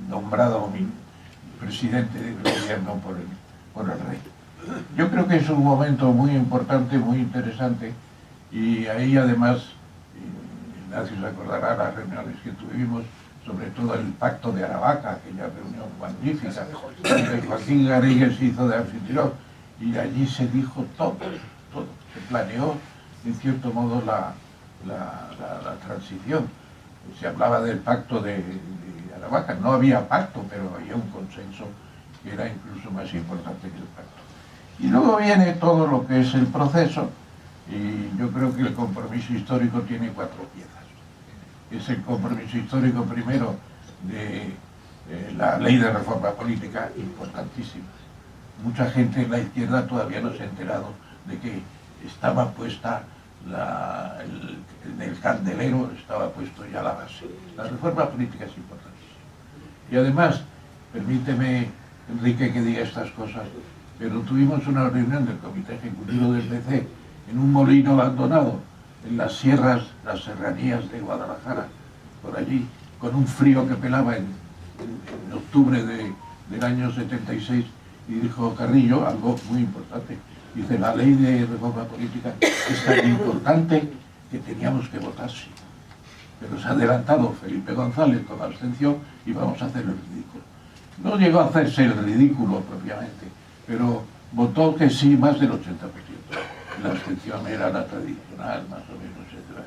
nombrado presidente del gobierno por el rey. Yo creo que es un momento muy importante, muy interesante, y ahí además, Ignacio se acordará las reuniones que tuvimos, sobre todo el pacto de Aravaca, aquella reunión magnífica, donde Joaquín Garrigues se hizo de anfitrión, y allí se dijo todo, se planeó en cierto modo la transición. Se hablaba del pacto de Aravaca, no había pacto, pero había un consenso que era incluso más importante que el pacto. Y luego viene todo lo que es el proceso, y yo creo que el compromiso histórico tiene 4 piezas. Es el compromiso histórico primero de la ley de reforma política, importantísima. Mucha gente en la izquierda todavía no se ha enterado de que estaba puesta en el candelero, estaba puesto ya la base. La reforma política es importantísima. Y además, permíteme, Enrique, que diga estas cosas, pero tuvimos una reunión del Comité Ejecutivo del PC en un molino abandonado en las sierras, las serranías de Guadalajara, por allí, con un frío que pelaba en octubre del año 76, y dijo Carrillo algo muy importante. Dice, la ley de reforma política es tan importante que teníamos que votar sí. Pero se ha adelantado Felipe González con la abstención y vamos a hacer el ridículo. No llegó a hacerse el ridículo propiamente, pero votó que sí más del 80%. La abstención era la tradicional, más o menos, etc.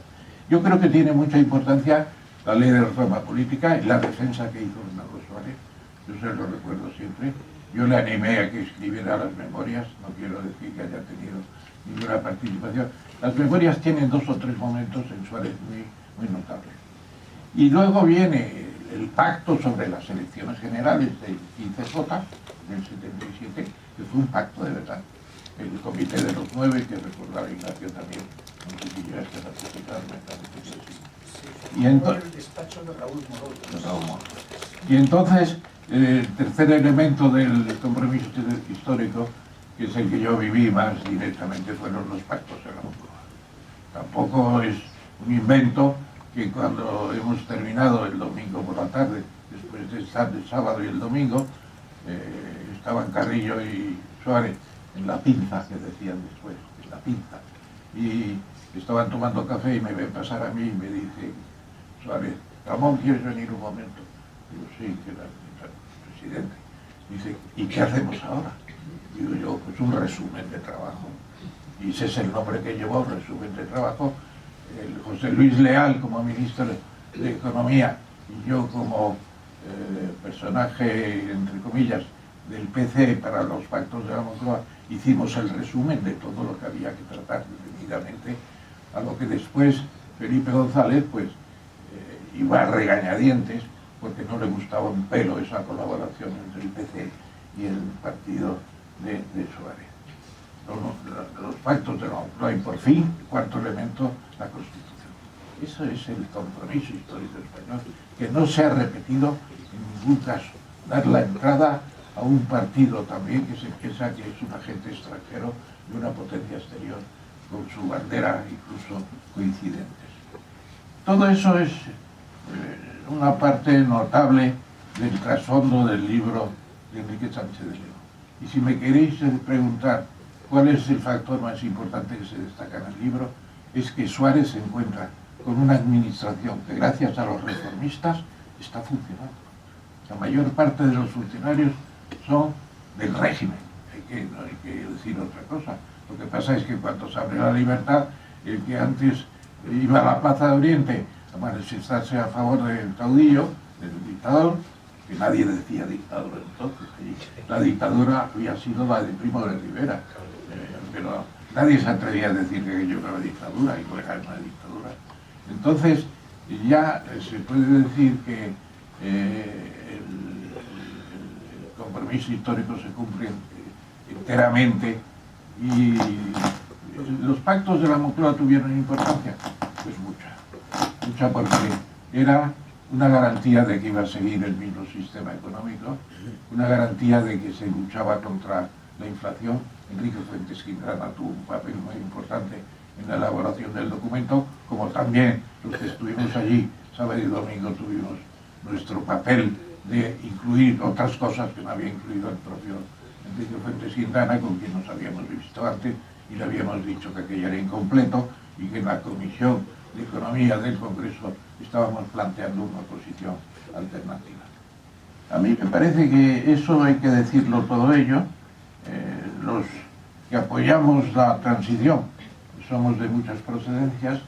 Yo creo que tiene mucha importancia la ley de reforma política y la defensa que hizo Bernardo Suárez. Yo se lo recuerdo siempre. Yo le animé a que escribiera las memorias, no quiero decir que haya tenido ninguna participación. Las memorias tienen 2 o 3 momentos en Suárez muy notables. Y luego viene el pacto sobre las elecciones generales del 15J, del 77, que fue un pacto de verdad. El Comité de los 9, que recordaba Ignacio también, no sé si llegaste a participar, me parece que sí. Y entonces, el despacho de Raúl Morón. Y entonces, el tercer elemento del compromiso histórico, que es el que yo viví más directamente, fueron los pactos en la Moncloa. Tampoco es un invento que cuando hemos terminado el domingo por la tarde, después de estar el sábado y el domingo, estaban Carrillo y Suárez en la pinza, que decían después, en la pinza, y estaban tomando café y me ven pasar a mí y me dice Suárez, Ramón, ¿quieres venir un momento? Digo, sí, que era el presidente. Dice, ¿y qué hacemos ahora? Digo yo, pues un resumen de trabajo. Y ese es el nombre que llevó, resumen de trabajo. El José Luis Leal como ministro de Economía y yo como personaje, entre comillas, del PC para los pactos de la Moncloa, hicimos el resumen de todo lo que había que tratar detenidamente, a lo que después Felipe González pues iba a regañadientes porque no le gustaba un pelo esa colaboración entre el PC y el partido de Suárez. Los pactos de la Moncloa y por fin, el cuarto elemento, la Constitución. Eso es el compromiso histórico español, que no se ha repetido en ningún caso. Dar la entrada a un partido también que se piensa que es un agente extranjero de una potencia exterior, con su bandera incluso coincidentes. Todo eso es una parte notable del trasfondo del libro de Enrique Sánchez de León. Y si me queréis preguntar cuál es el factor más importante que se destaca en el libro, es que Suárez se encuentra con una administración que gracias a los reformistas está funcionando. La mayor parte de los funcionarios son del régimen, no hay que decir otra cosa. Lo que pasa es que cuando se abre la libertad, el que antes iba a la Plaza de Oriente a manifestarse a favor del caudillo, del dictador, que nadie decía dictador entonces, la dictadura había sido la de Primo de Rivera, pero nadie se atrevía a decir que aquello era una dictadura y no era una dictadura. Entonces ya se puede decir que el compromiso histórico se cumple enteramente y los pactos de la Moncloa tuvieron importancia, pues mucha porque era una garantía de que iba a seguir el mismo sistema económico, una garantía de que se luchaba contra la inflación. Enrique Fuentes Quintana tuvo un papel muy importante en la elaboración del documento, como también los que estuvimos allí sábado y domingo tuvimos nuestro papel de incluir otras cosas que no había incluido el propio Enrique Fuentes Quintana, con quien nos habíamos visto antes y le habíamos dicho que aquello era incompleto y que en la Comisión de Economía del Congreso estábamos planteando una posición alternativa. A mí me parece que eso hay que decirlo todo ello. Los que apoyamos la transición, somos de muchas procedencias,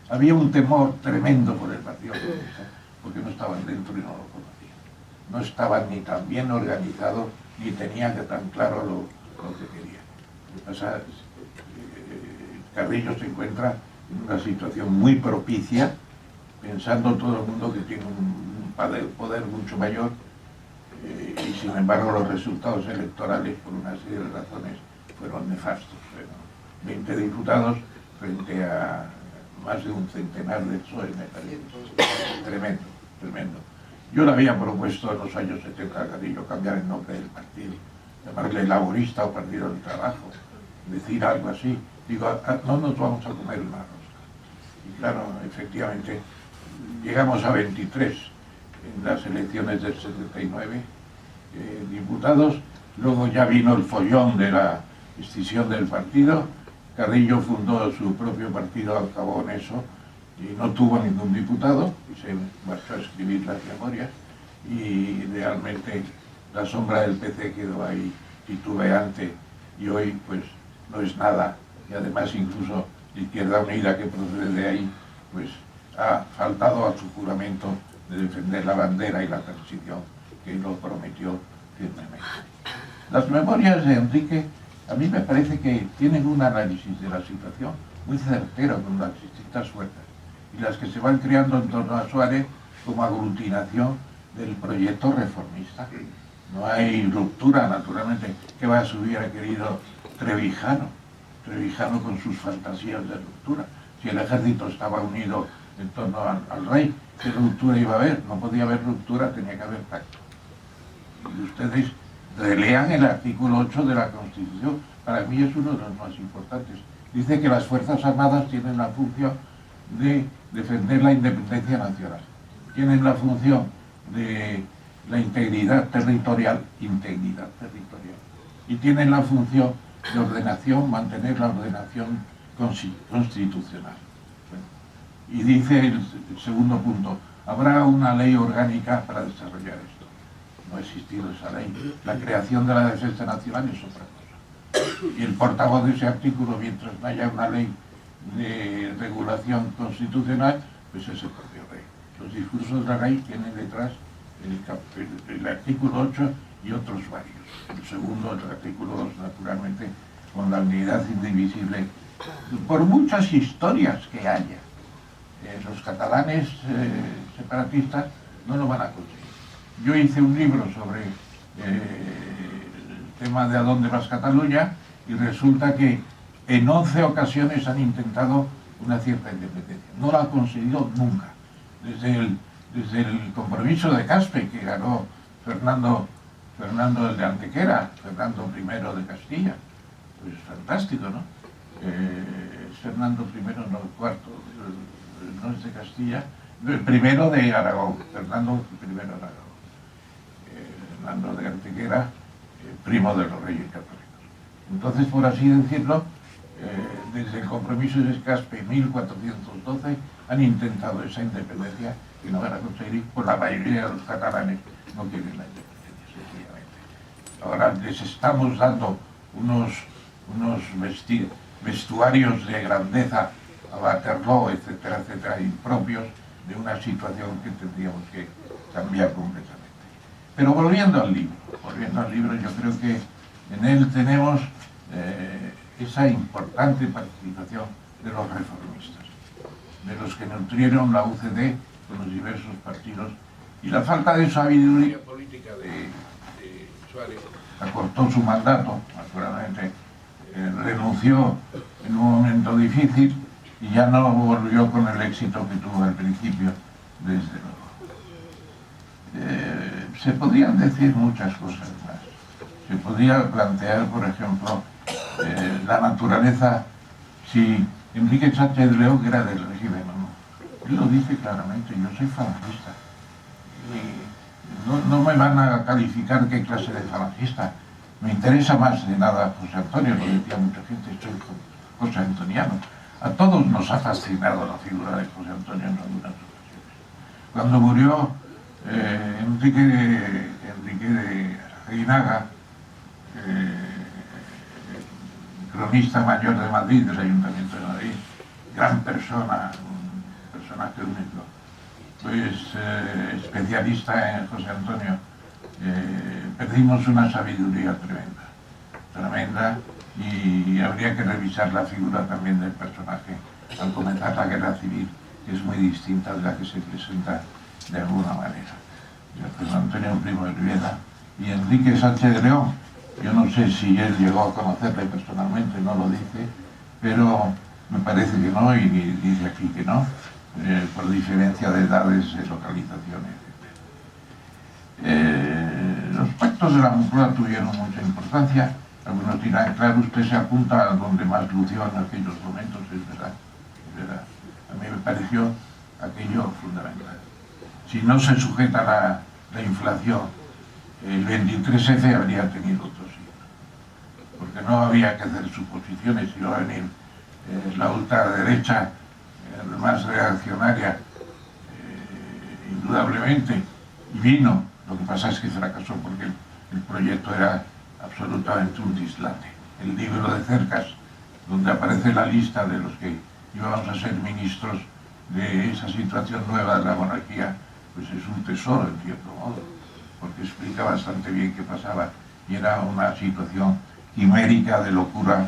había un temor tremendo por el Partido Comunista, porque no estaban dentro y no lo conocían. No estaban ni tan bien organizados, ni tenían tan claro lo que querían. Lo que pasa es que Carrillo se encuentra en una situación muy propicia, pensando todo el mundo que tiene un poder mucho mayor, y sin embargo los resultados electorales, por una serie de razones, fueron nefastos. 20 diputados frente a más de un centenar de PSOE, me parece. Tremendo, tremendo. Yo le había propuesto en los años 70 a Carrillo cambiar el nombre del partido, llamarle Laborista o Partido del Trabajo, decir algo así. Digo, no nos vamos a comer una rosca. Y claro, efectivamente, llegamos a 23 en las elecciones del 79 diputados, luego ya vino el follón de la escisión del partido. Carrillo fundó su propio partido al cabo en eso y no tuvo ningún diputado y se marchó a escribir las memorias y realmente la sombra del PC quedó ahí titubeante y hoy pues no es nada y además incluso la Izquierda Unida que procede de ahí pues ha faltado a su juramento de defender la bandera y la transición que lo prometió firmemente. Las memorias de Enrique a mí me parece que tienen un análisis de la situación muy certero con las distintas fuerzas y las que se van creando en torno a Suárez como aglutinación del proyecto reformista. No hay ruptura, naturalmente, que más hubiera querido Trevijano con sus fantasías de ruptura. Si el ejército estaba unido en torno al rey, ¿qué ruptura iba a haber? No podía haber ruptura, tenía que haber pacto. Y ustedes relean el artículo 8 de la Constitución, para mí es uno de los más importantes. Dice que las Fuerzas Armadas tienen la función de defender la independencia nacional, tienen la función de la integridad territorial, y tienen la función de ordenación, mantener la ordenación constitucional. Bueno, y dice el segundo punto, habrá una ley orgánica para desarrollar esto. No ha existido esa ley. La creación de la defensa nacional es otra cosa. Y el portavoz de ese artículo, mientras no haya una ley de regulación constitucional, pues es el propio rey. Los discursos de la ley tienen detrás el artículo 8 y otros varios. El segundo, el artículo 2, naturalmente, con la unidad indivisible. Por muchas historias que haya, los catalanes separatistas no lo van a conseguir. Yo hice un libro sobre el tema de a dónde vas Cataluña y resulta que en 11 ocasiones han intentado una cierta independencia. No la han conseguido nunca. Desde el compromiso de Caspe, que ganó Fernando el de Antequera, Fernando I de Castilla. Pues fantástico, ¿no? Fernando I, no el cuarto, no es de Castilla, el primero de Aragón, Fernando I de Aragón. Fernando de Antequera, primo de los Reyes Católicos. Entonces, por así decirlo, desde el compromiso de Caspe en 1412 han intentado esa independencia y no van a conseguir, pues la mayoría de los catalanes no quieren la independencia, sencillamente. Ahora les estamos dando unos vestuarios de grandeza a Waterloo, etcétera, etcétera, impropios de una situación que tendríamos que cambiar completamente. Pero volviendo al libro, yo creo que en él tenemos esa importante participación de los reformistas, de los que nutrieron la UCD con los diversos partidos y la falta de sabiduría política Suárez acortó su mandato, naturalmente, renunció en un momento difícil y ya no volvió con el éxito que tuvo al principio, desde luego. Se podrían decir muchas cosas más. Se podría plantear, por ejemplo, la naturaleza, si Enrique Sánchez de León era del régimen o no. Él lo dice claramente, yo soy falangista. Y no me van a calificar qué clase de falangista. Me interesa más de nada José Antonio, lo decía mucha gente, soy José Antoniano. A todos nos ha fascinado la figura de José Antonio en algunas ocasiones. Cuando murió Enrique de Aguinaga, cronista mayor de Madrid, del Ayuntamiento de Madrid, gran persona, un personaje único, pues especialista en José Antonio, perdimos una sabiduría tremenda, y habría que revisar la figura también del personaje al comenzar la guerra civil, que es muy distinta de la que se presenta de alguna manera. José Antonio Primo de Rivera y Enrique Sánchez de León, yo no sé si él llegó a conocerle personalmente, no lo dice, pero me parece que no, y dice aquí que no, por diferencia de edades, localizaciones. Los pactos de la Moncloa tuvieron mucha importancia. Algunos dirán, claro, usted se apunta a donde más lució en aquellos momentos, es verdad. A mí me pareció aquello fundamental. Si no se sujeta la inflación, el 23F habría tenido otro signo, porque no había que hacer suposiciones, si iba a venir la ultraderecha más reaccionaria, indudablemente, y vino. Lo que pasa es que fracasó porque el proyecto era absolutamente un dislate. El libro de Cercas, donde aparece la lista de los que íbamos a ser ministros de esa situación nueva de la monarquía, pues es un tesoro en cierto modo, porque explica bastante bien qué pasaba, y era una situación quimérica de locura,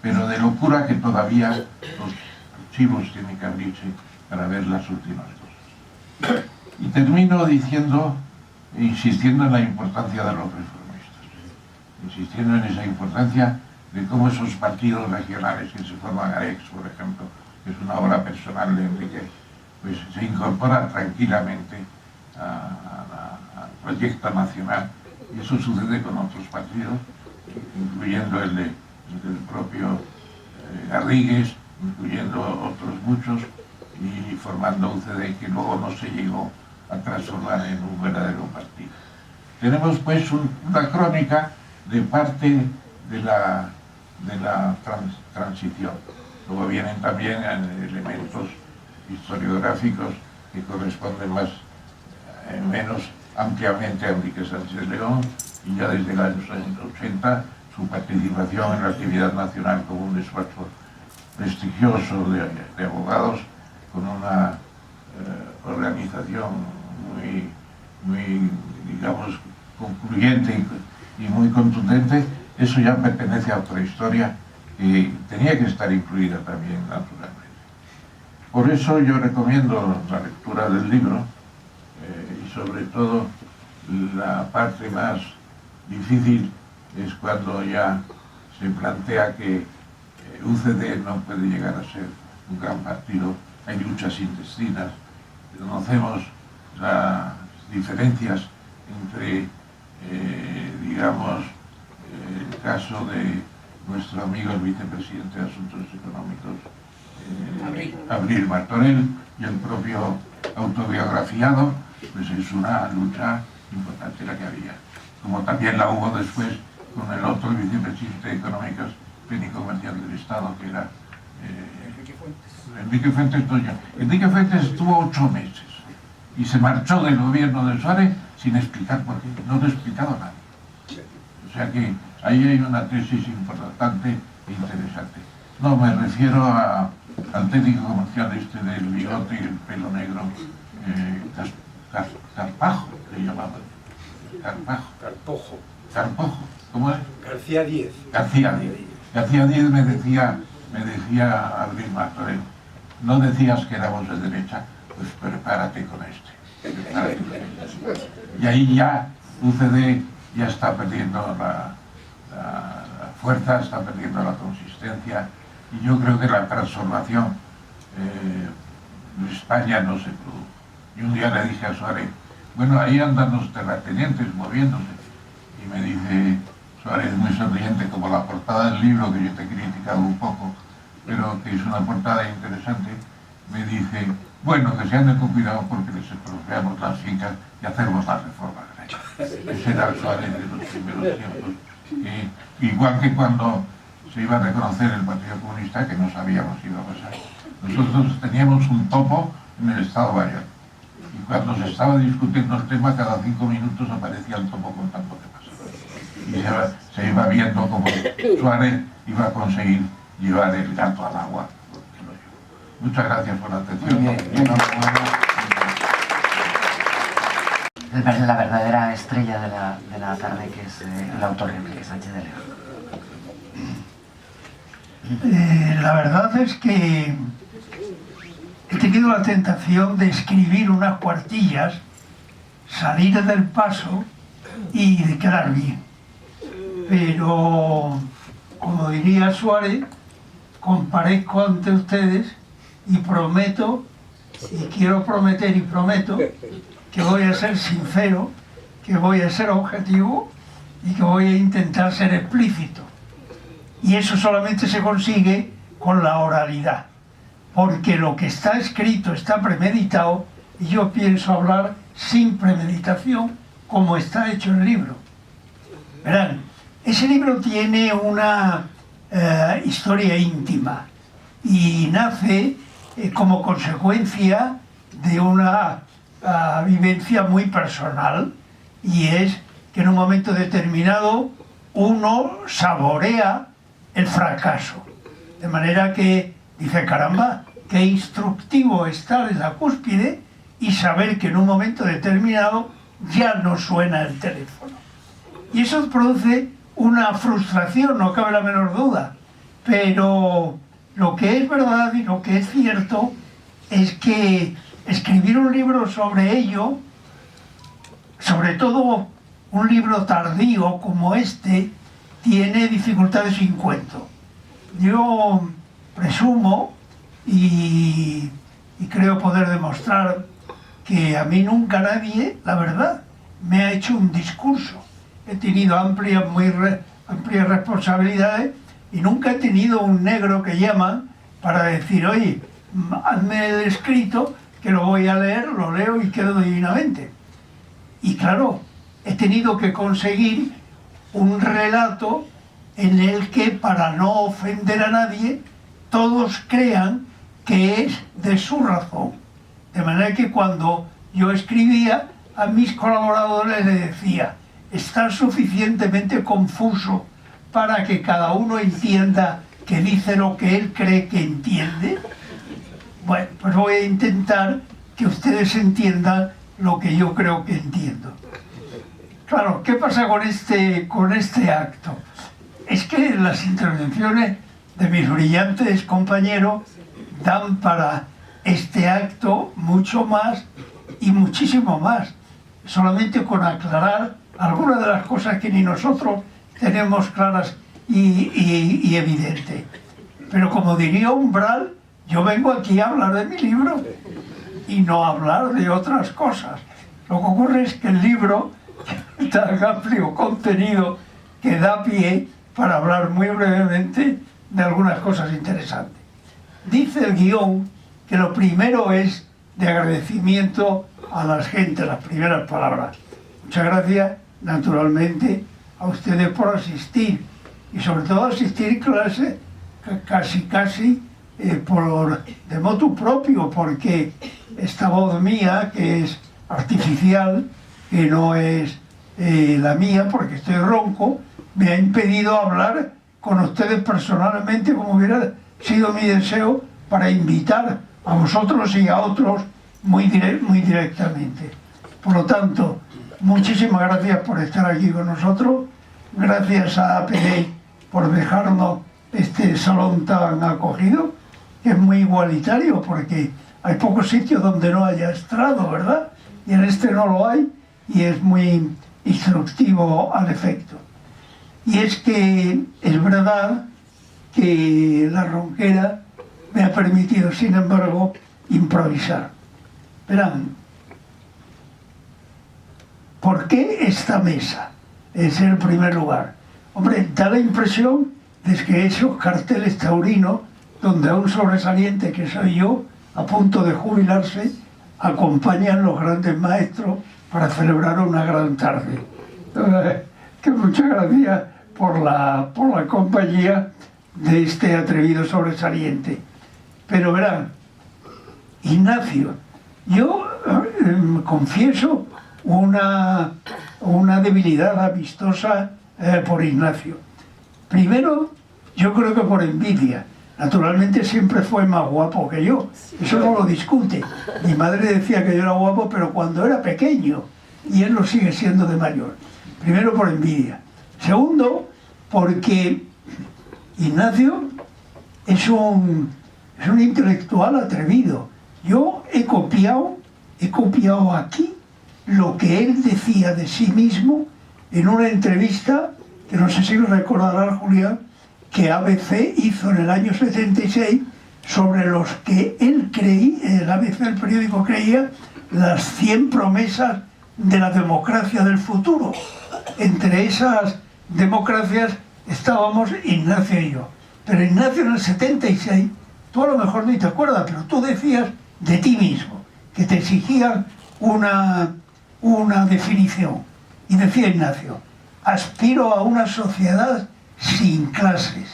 pero de locura que todavía los archivos tienen que abrirse para ver las últimas cosas. Y termino diciendo, insistiendo en la importancia de los reformistas, insistiendo en esa importancia de cómo esos partidos regionales que se forman, AREX, por ejemplo, que es una obra personal de Enrique, pues se incorpora tranquilamente al proyecto nacional, y eso sucede con otros partidos, incluyendo el del propio Garrigues, incluyendo otros muchos, y formando UCD, que luego no se llegó a transformar en un verdadero partido. Tenemos pues una crónica de parte de la transición. Luego vienen también elementos historiográficos que corresponden menos ampliamente a Enrique Sánchez de León, y ya desde los años 80 su participación en la actividad nacional como un despacho prestigioso de abogados, con una organización muy, digamos, concluyente y muy contundente. Eso ya pertenece a otra historia que tenía que estar incluida también, naturalmente. Por eso yo recomiendo la lectura del libro, y sobre todo la parte más difícil es cuando ya se plantea que UCD no puede llegar a ser un gran partido. Hay luchas intestinas, conocemos las diferencias entre, digamos, el caso de nuestro amigo el vicepresidente de Asuntos Económicos, Abril Martorell, y el propio autobiografiado, pues es una lucha importante la que había, como también la hubo después con el otro vicepresidente de Económicas, Pleno y Comercial del Estado, que era Enrique Fuentes Toño. Enrique Fuentes estuvo 8 meses y se marchó del gobierno de Suárez sin explicar por qué, no lo ha explicado nadie. O sea que ahí hay una tesis importante e interesante. No, me refiero al técnico comercial este del bigote y el pelo negro, Carpajo, le llamaban. Carpojo, ¿cómo es? García Díez. García Díez me decía Abril Martorell, no decías que éramos de derecha, pues prepárate con este. Y ahí ya UCD ya está perdiendo la fuerza, está perdiendo la consistencia, y yo creo que la transformación de España no se produjo. Y un día le dije a Suárez, bueno, ahí andan los terratenientes moviéndose, y me dice Suárez, muy sonriente, como la portada del libro, que yo te he criticado un poco, pero que es una portada interesante, me dice, bueno, que se anden con cuidado porque les expropiamos las fincas y hacemos la reforma agraria. Ese era el Suárez de los primeros tiempos. Igual que cuando se iba a reconocer el Partido Comunista, que no sabíamos si iba a pasar. Nosotros teníamos un topo en el Estado Mayor. Y cuando se estaba discutiendo el tema, cada 5 minutos aparecía el topo contando qué pasaba. Y se iba viendo cómo Suárez iba a conseguir llevar el gato al agua. Muchas gracias por la atención. La verdadera estrella de la tarde, que es el autor Enrique Sánchez de León. La verdad es que he tenido la tentación de escribir unas cuartillas, salir del paso y de quedar bien. Pero, como diría Suárez, comparezco ante ustedes y prometo, y quiero prometer y prometo, que voy a ser sincero, que voy a ser objetivo y que voy a intentar ser explícito. Y eso solamente se consigue con la oralidad, porque lo que está escrito está premeditado y yo pienso hablar sin premeditación, como está hecho el libro. Verán, ese libro tiene una historia íntima y nace como consecuencia de una vivencia muy personal, y es que en un momento determinado uno saborea el fracaso, de manera que dice, caramba, qué instructivo estar en la cúspide y saber que en un momento determinado ya no suena el teléfono. Y eso produce una frustración, no cabe la menor duda, pero lo que es verdad y lo que es cierto es que escribir un libro sobre ello, sobre todo un libro tardío como este, tiene dificultades sin cuento. Yo presumo y creo poder demostrar que a mí nunca nadie, la verdad, me ha hecho un discurso. He tenido amplias responsabilidades y nunca he tenido un negro que llaman para decir, oye, hazme el escrito que lo voy a leer, lo leo y quedo divinamente. Y claro, he tenido que conseguir un relato en el que, para no ofender a nadie, todos crean que es de su razón. De manera que cuando yo escribía, a mis colaboradores les decía, está suficientemente confuso para que cada uno entienda que dice lo que él cree que entiende. Bueno, pues voy a intentar que ustedes entiendan lo que yo creo que entiendo. Claro, ¿qué pasa con este acto? Es que las intervenciones de mis brillantes compañeros dan para este acto mucho más y muchísimo más, solamente con aclarar algunas de las cosas que ni nosotros tenemos claras y evidentes. Pero como diría Umbral, yo vengo aquí a hablar de mi libro y no a hablar de otras cosas. Lo que ocurre es que el libro tiene tan amplio contenido que da pie para hablar muy brevemente de algunas cosas interesantes. Dice el guión que lo primero es de agradecimiento a la gente, las primeras palabras. Muchas gracias, naturalmente, a ustedes por asistir, y sobre todo asistir clase casi de motu propio, porque esta voz mía, que es artificial, que no es la mía, porque estoy ronco, me ha impedido hablar con ustedes personalmente, como hubiera sido mi deseo, para invitar a vosotros y a otros muy directamente. Por lo tanto, muchísimas gracias por estar aquí con nosotros, gracias a APD por dejarnos este salón tan acogido, que es muy igualitario, porque hay pocos sitios donde no haya estrado, ¿verdad? Y en este no lo hay, y es muy instructivo al efecto. Y es que es verdad que la ronquera me ha permitido, sin embargo, improvisar. Verán, ¿por qué esta mesa? Es el primer lugar. Hombre, da la impresión de que esos carteles taurinos, donde a un sobresaliente que soy yo, a punto de jubilarse, acompañan los grandes maestros para celebrar una gran tarde. Que muchas gracias por la compañía de este atrevido sobresaliente. Pero verán, Ignacio, yo confieso una debilidad amistosa por Ignacio. Primero, yo creo que por envidia. Naturalmente siempre fue más guapo que yo, eso no lo discute. Mi madre decía que yo era guapo, pero cuando era pequeño, y él lo sigue siendo de mayor. Primero por envidia. Segundo, porque Ignacio es un intelectual atrevido. Yo he copiado aquí lo que él decía de sí mismo en una entrevista, que no sé si recordará Julián, que ABC hizo en el año 76 sobre los que él creía, el ABC, el periódico, creía las 100 promesas de la democracia del futuro. Entre esas democracias estábamos Ignacio y yo. Pero Ignacio en el 76, tú a lo mejor ni te acuerdas, pero tú decías de ti mismo, que te exigían una definición. Y decía Ignacio, aspiro a una sociedad sin clases,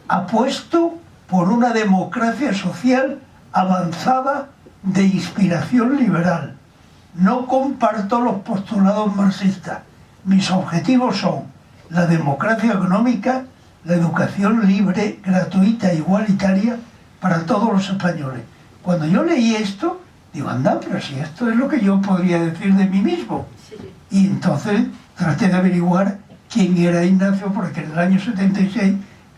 apuesto por una democracia social avanzada de inspiración liberal. No comparto los postulados marxistas. Mis objetivos son la democracia económica, la educación libre, gratuita e igualitaria para todos los españoles. Cuando yo leí esto, digo, anda, pero si esto es lo que yo podría decir de mí mismo. Y entonces traté de averiguar quién era Ignacio, porque en el año 76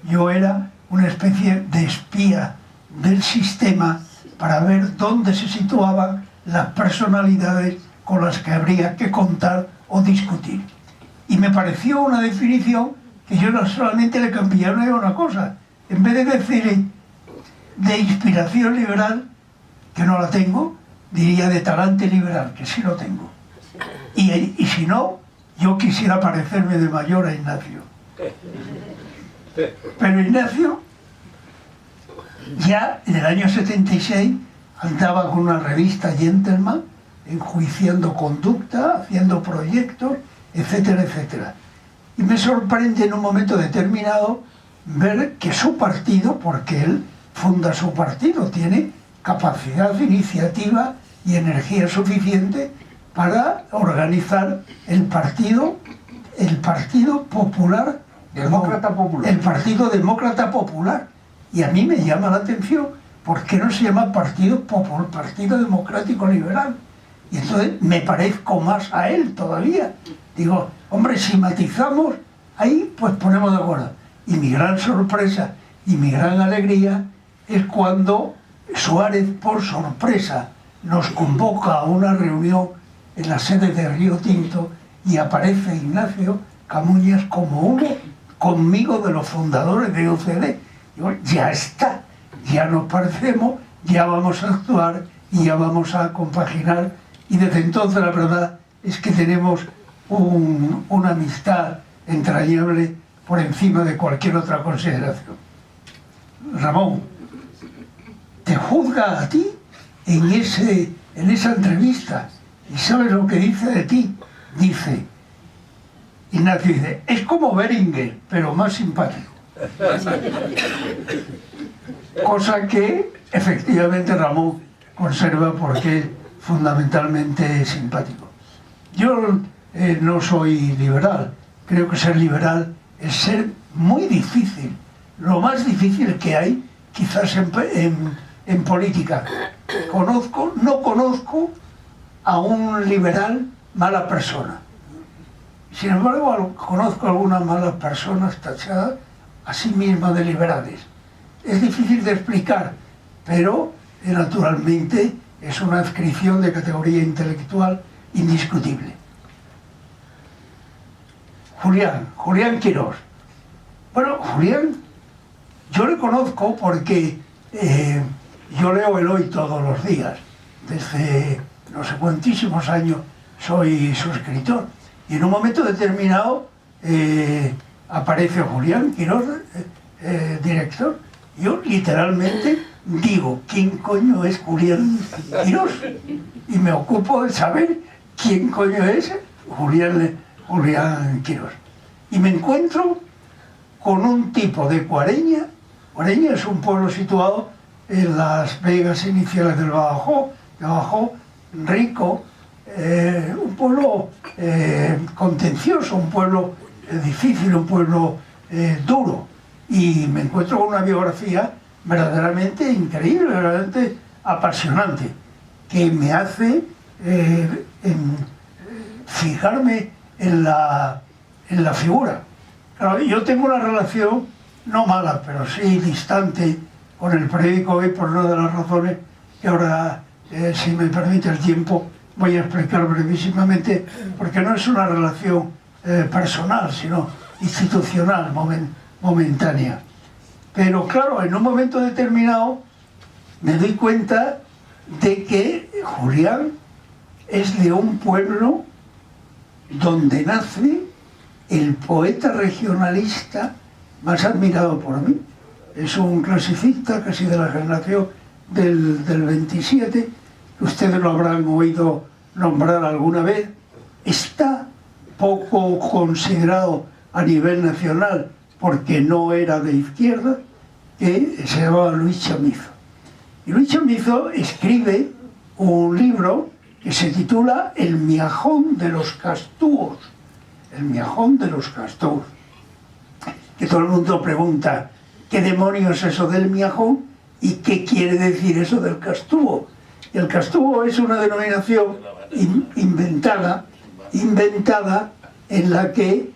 yo era una especie de espía del sistema para ver dónde se situaban las personalidades con las que habría que contar o discutir. Y me pareció una definición que yo no solamente le cambiaron una cosa. En vez de decir de inspiración liberal, que no la tengo, diría de talante liberal, que sí lo tengo. Y si no, yo quisiera parecerme de mayor a Ignacio. Pero Ignacio ya en el año 76 andaba con una revista Gentleman, enjuiciando conducta, haciendo proyectos, etcétera, etcétera. Y me sorprende en un momento determinado ver que su partido, porque él funda su partido, tiene capacidad, iniciativa y energía suficiente para organizar el Partido Popular, Demócrata Popular. El Partido Demócrata Popular. Y a mí me llama la atención, ¿por qué no se llama Partido Democrático Liberal? Y entonces me parezco más a él todavía. Digo, hombre, si matizamos, ahí pues ponemos de acuerdo. Y mi gran sorpresa y mi gran alegría es cuando Suárez, por sorpresa, nos convoca a una reunión en la sede de Río Tinto y aparece Ignacio Camuñas como uno conmigo de los fundadores de UCD. Digo, ya está, ya nos parecemos, ya vamos a actuar y ya vamos a compaginar. Y desde entonces la verdad es que tenemos una amistad entrañable por encima de cualquier otra consideración. Ramón, te juzga a ti en esa entrevista y sabes lo que dice de ti. Dice, Ignacio dice, es como Beringer, pero más simpático. Cosa que efectivamente Ramón conserva porque es fundamentalmente simpático. Yo no soy liberal, creo que ser liberal es ser muy difícil, lo más difícil que hay quizás en política. No conozco a un liberal mala persona. Sin embargo, conozco a algunas malas personas tachadas a sí mismas de liberales. Es difícil de explicar, pero naturalmente es una adscripción de categoría intelectual indiscutible. Julián Quirós. Bueno, Julián, yo le conozco porque yo leo El Hoy todos los días. Desde no sé cuantísimos años soy suscriptor. Y en un momento determinado aparece Julián Quirós, director. Yo literalmente digo, ¿quién coño es Julián Quirós? Y me ocupo de saber quién coño es Julián Quirós. Y me encuentro con un tipo de Cuareña. Cuareña es un pueblo situado en las vegas iniciales del Badajoz, rico, un pueblo contencioso, un pueblo difícil, un pueblo duro. Y me encuentro con una biografía verdaderamente increíble, verdaderamente apasionante, que me hace fijarme en la figura. Claro, yo tengo una relación no mala, pero sí distante con el periódico Hoy por una de las razones que ahora, si me permite el tiempo, voy a explicar brevísimamente, porque no es una relación personal, sino institucional, momentánea. Pero claro, en un momento determinado me doy cuenta de que Julián es de un pueblo donde nace el poeta regionalista más admirado por mí. Es un clasicista casi de la generación del 27, ustedes lo habrán oído nombrar alguna vez. Está poco considerado a nivel nacional porque no era de izquierda, que se llamaba Luis Chamizo. Y Luis Chamizo escribe un libro que se titula El miajón de los castúos. El miajón de los castúos. Que todo el mundo pregunta, ¿qué demonios es eso del miajón? ¿Y qué quiere decir eso del castúo? Y el castúo es una denominación inventada en la que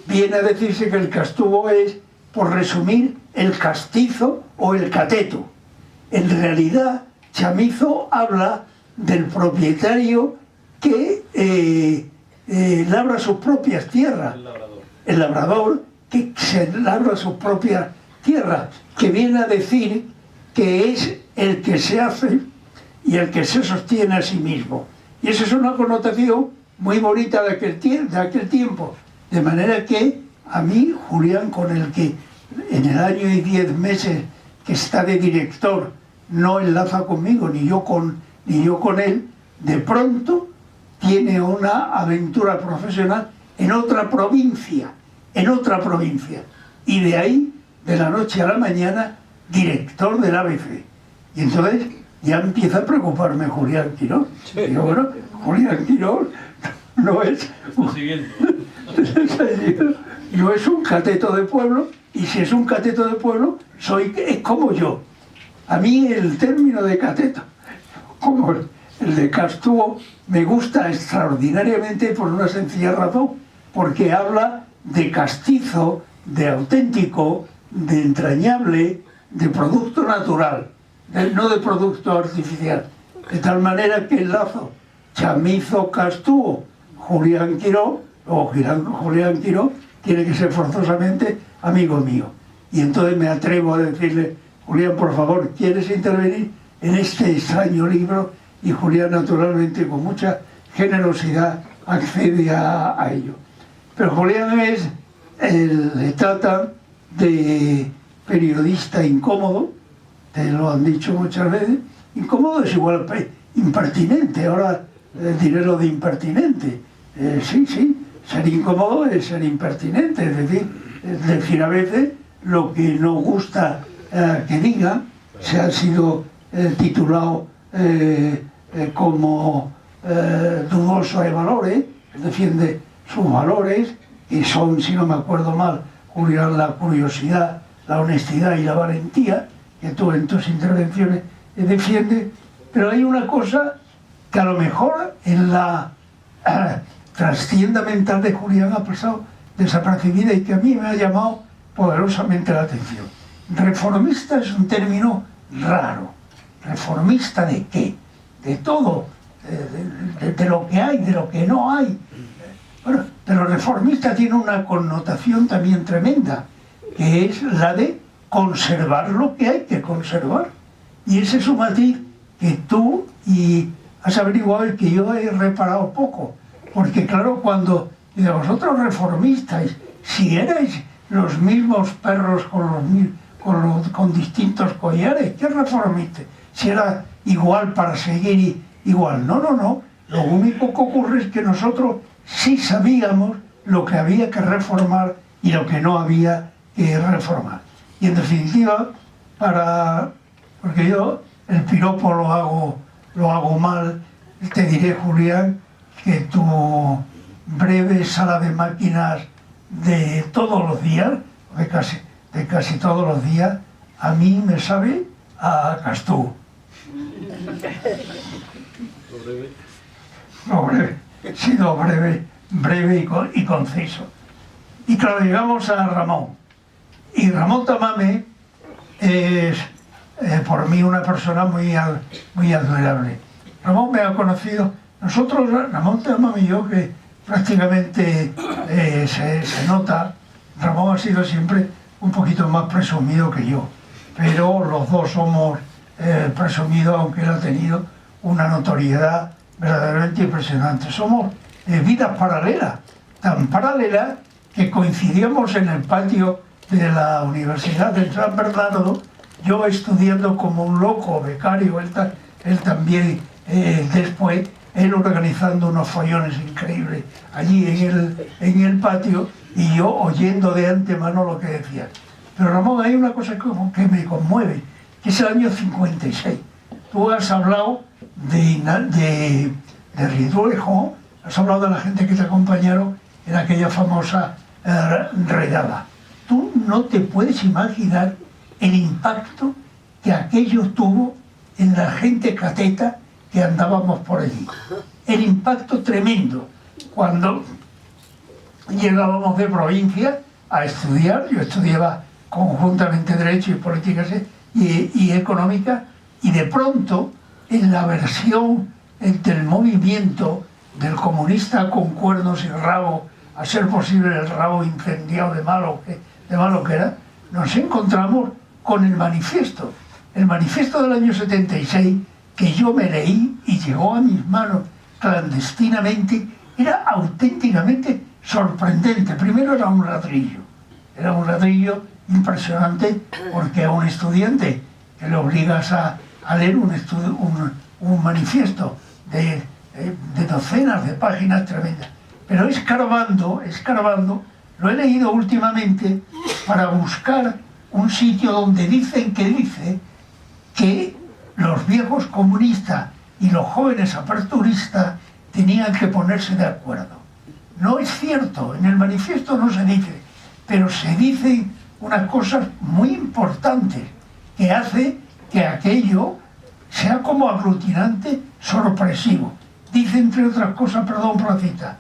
viene a decirse que el castúo es, por resumir, el castizo o el cateto. En realidad, Chamizo habla del propietario que labra sus propias tierras. El labrador que se labra sus propias tierras, que viene a decir que es el que se hace y el que se sostiene a sí mismo. Y esa es una connotación muy bonita de aquel tiempo. De manera que a mí, Julián, con el que en el año y 10 meses que está de director no enlaza conmigo, ni yo con él, de pronto tiene una aventura profesional en otra provincia. Y de ahí, de la noche a la mañana, director del ABC. Y entonces ya empieza a preocuparme Julián Quirós. Sí. Digo, bueno, Julián Quirós no es... Yo es un cateto de pueblo, y si es un cateto de pueblo, es como yo. A mí el término de cateto, como el de castúo, me gusta extraordinariamente por una sencilla razón, porque habla de castizo, de auténtico, de entrañable, de producto natural, no de producto artificial. De tal manera que el lazo Chamizo Castúo, Julián Quirós, o Julián Quirós, tiene que ser forzosamente amigo mío. Y entonces me atrevo a decirle, Julián, por favor, ¿quieres intervenir en este extraño libro? Y Julián, naturalmente, con mucha generosidad, accede a ello. Pero Julián le trata de periodista incómodo, te lo han dicho muchas veces. Incómodo es igual impertinente, ahora diré lo de impertinente. Sí, ser incómodo es ser impertinente, es decir a veces lo que no gusta que diga. Se ha sido titulado como dudoso de valores, defiende sus valores, que son, si no me acuerdo mal, Julián, la curiosidad, la honestidad y la valentía, que tú en tus intervenciones defiendes. Pero hay una cosa que a lo mejor en la trascienda mental de Julián ha pasado desapercibida y que a mí me ha llamado poderosamente la atención. Reformista es un término raro. ¿Reformista de qué? De todo, de lo que hay, de lo que no hay. Bueno, Pero reformista tiene una connotación también tremenda, que es la de conservar lo que hay que conservar. Y ese es un matiz que tú y has averiguado y que yo he reparado poco. Porque claro, cuando de vosotros reformistas, si erais los mismos perros con distintos collares, ¿qué reformistas? Si era igual para seguir igual. No, no, no. Lo único que ocurre es que nosotros sí sabíamos lo que había que reformar y lo que no había que reformar. Y en definitiva, porque yo el piropo lo hago mal, te diré, Julián, que tu breve sala de máquinas de todos los días, de casi todos los días, a mí me sabe a Castú. He sido breve y conciso. Y claro, llegamos a Ramón. Y Ramón Tamame es por mí una persona muy admirable. Ramón me ha conocido, nosotros, Ramón Tamame y yo, que prácticamente se nota, Ramón ha sido siempre un poquito más presumido que yo, pero los dos somos presumidos, aunque él ha tenido una notoriedad verdaderamente impresionante. Somos vidas paralelas, tan paralelas que coincidíamos en el patio de la Universidad de San Bernardo, yo estudiando como un loco, becario, él también después, él organizando unos follones increíbles allí en el patio y yo oyendo de antemano lo que decía. Pero Ramón, hay una cosa que me conmueve, que es el año 56. Tú has hablado de Riduejo, has hablado de la gente que te acompañaron en aquella famosa redada. Tú no te puedes imaginar el impacto que aquello tuvo en la gente cateta que andábamos por allí. El impacto tremendo. Cuando llegábamos de provincia a estudiar, yo estudiaba conjuntamente Derecho y Políticas y Económica, y de pronto en la versión del movimiento del comunista con cuernos y rabo, a ser posible el rabo incendiado de malo que era, nos encontramos con el manifiesto del año 76, que yo me leí y llegó a mis manos clandestinamente. Era auténticamente sorprendente. Primero era un ladrillo impresionante, porque a un estudiante que le obligas a leer un manifiesto de docenas de páginas tremendas. Pero escarbando, lo he leído últimamente para buscar un sitio donde dice que los viejos comunistas y los jóvenes aperturistas tenían que ponerse de acuerdo. No es cierto, en el manifiesto no se dice, pero se dicen unas cosas muy importantes que hace que aquello sea como aglutinante sorpresivo. Dice, entre otras cosas, perdón por la cita,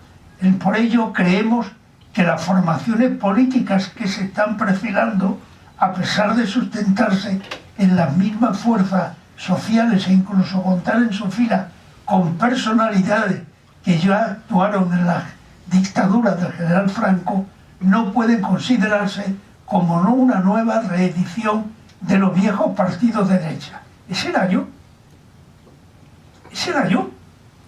por ello creemos que las formaciones políticas que se están perfilando, a pesar de sustentarse en las mismas fuerzas sociales e incluso contar en su fila con personalidades que ya actuaron en la dictadura del general Franco, no pueden considerarse como una nueva reedición de los viejos partidos de derecha. Ese era yo.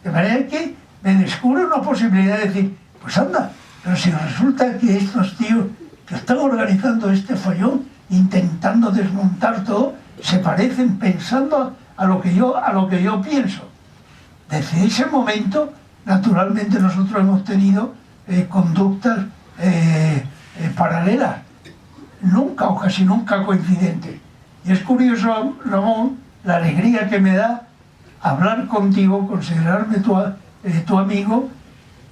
De manera que me descubre una posibilidad de decir, pues anda, pero si resulta que estos tíos que están organizando este follón, intentando desmontar todo, se parecen pensando a lo que yo pienso. Desde ese momento, naturalmente, nosotros hemos tenido conductas paralelas, nunca o casi nunca coincidentes. Y es curioso, Ramón, la alegría que me da hablar contigo, considerarme tu amigo,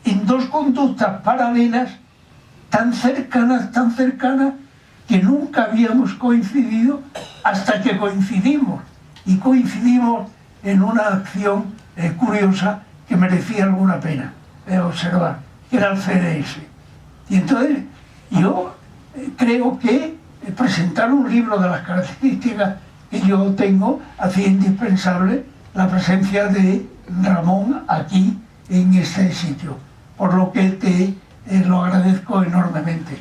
en dos conductas paralelas tan cercanas, que nunca habíamos coincidido hasta que coincidimos. Y coincidimos en una acción curiosa que merecía alguna pena observar, que era el CDS. Y entonces yo creo que presentar un libro de las características que yo tengo hacía indispensable la presencia de Ramón aquí en este sitio. Por lo que te lo agradezco enormemente.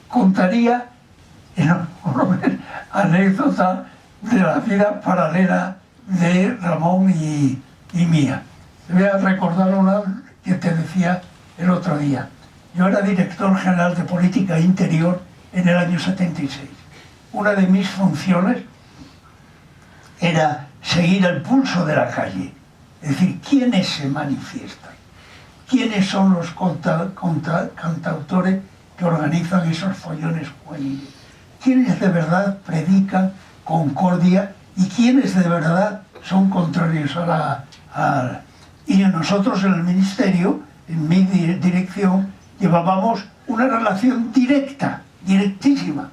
Contaría enormes anécdotas de la vida paralela de Ramón y mía. Te voy a recordar una que te decía el otro día. Yo era director general de Política Interior en el año 76. Una de mis funciones era seguir el pulso de la calle, es decir, quiénes se manifiestan, quiénes son los cantautores que organizan esos follones juveniles, quiénes de verdad predican concordia y quiénes de verdad son contrarios a Y nosotros en el Ministerio, en mi dirección, llevábamos una relación directa, directísima,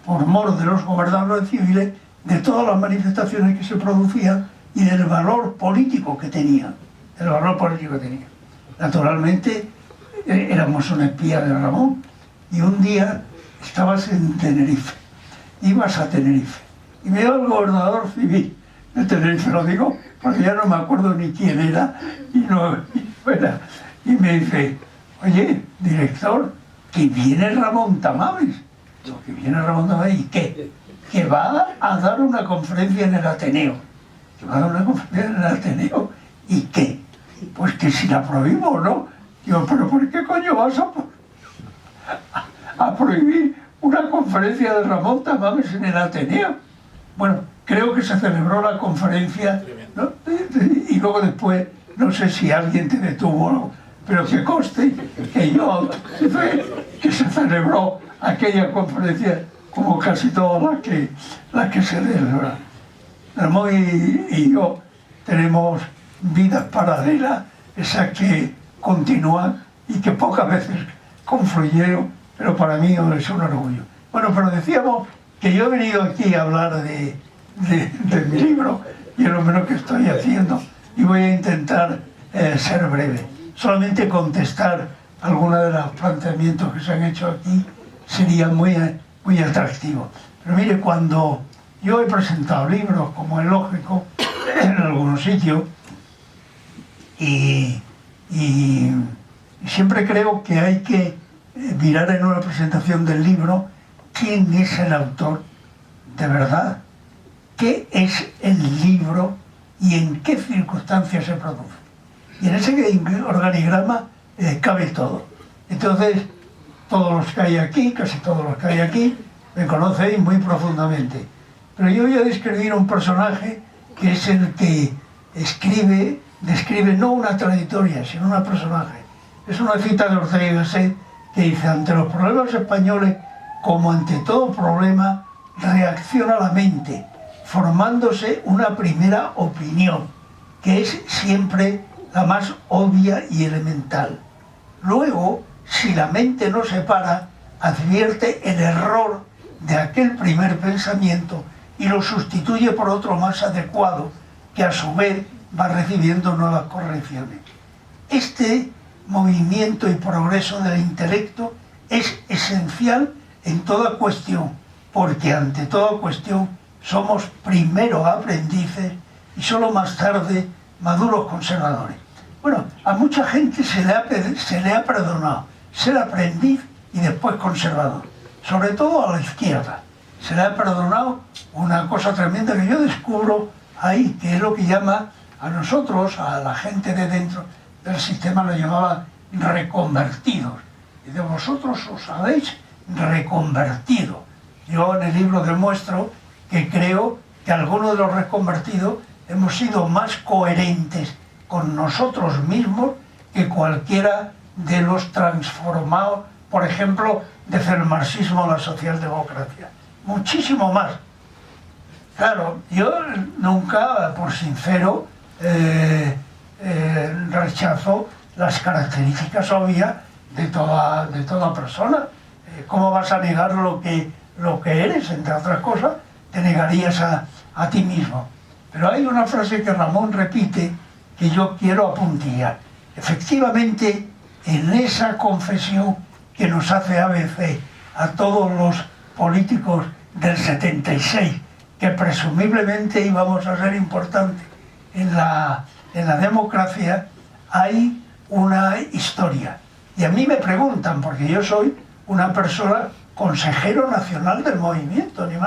por mor de los gobernadores civiles, de todas las manifestaciones que se producían y del valor político que tenían. El valor político que tenían. Naturalmente, éramos una espía de Ramón, y un día estabas en Tenerife, ibas a Tenerife, y me dio el gobernador civil de Tenerife, lo digo porque ya no me acuerdo ni quién era, y me dice, oye, director, que viene Ramón Tamames. Digo, que viene Ramón Tamames, ¿y qué? Que va a dar una conferencia en el Ateneo. Que va a dar una conferencia en el Ateneo, ¿y qué? Pues que si la prohíbo, ¿no? Digo, pero ¿por qué coño vas a prohibir una conferencia de Ramón Tamames en el Ateneo? Bueno, creo que se celebró la conferencia, ¿no? Y luego después, no sé si alguien te detuvo o no, pero que conste que yo que se celebró aquella conferencia como casi todas las que se celebran. Ramón y yo tenemos vidas paralelas, esas que continúan y que pocas veces confluyeron, pero para mí es un orgullo. Bueno, pero decíamos que yo he venido aquí a hablar de mi libro y es lo menos que estoy haciendo, y voy a intentar ser breve. Solamente contestar algunos de los planteamientos que se han hecho aquí sería muy atractivo. Pero mire, cuando yo he presentado libros, como es lógico, en algunos sitios, y siempre creo que hay que mirar en una presentación del libro quién es el autor de verdad, qué es el libro y en qué circunstancias se produce. Y en ese organigrama cabe todo. Entonces, todos los que hay aquí, casi todos los que hay aquí, me conocéis muy profundamente. Pero yo voy a describir un personaje que es el que describe no una trayectoria, sino un personaje. Es una cita de Ortega y Gasset que dice: ante los problemas españoles, como ante todo problema, reacciona la mente, formándose una primera opinión, que es siempre la más obvia y elemental. Luego, si la mente no se para, advierte el error de aquel primer pensamiento y lo sustituye por otro más adecuado, que a su vez va recibiendo nuevas correcciones. Este movimiento y progreso del intelecto es esencial en toda cuestión, porque ante toda cuestión somos primero aprendices y solo más tarde maduros conservadores. Bueno, a mucha gente se le ha perdonado ser aprendiz y después conservador, sobre todo a la izquierda. Se le ha perdonado una cosa tremenda que yo descubro ahí, que es lo que llama a nosotros, a la gente de dentro del sistema, lo llamaba reconvertidos. Y de vosotros os habéis reconvertido. Yo en el libro demuestro que creo que algunos de los reconvertidos hemos sido más coherentes con nosotros mismos que cualquiera de los transformados, por ejemplo, desde el marxismo a la socialdemocracia. Muchísimo más. Claro, yo nunca, por sincero, rechazo las características obvias de toda persona. ¿Cómo vas a negar lo que eres? Entre otras cosas, te negarías a ti mismo. Pero hay una frase que Ramón repite que yo quiero apuntillar. Efectivamente, en esa confesión que nos hace ABC a todos los políticos del 76, que presumiblemente íbamos a ser importantes en la democracia, hay una historia. Y a mí me preguntan, porque yo soy una persona consejero nacional del movimiento, ni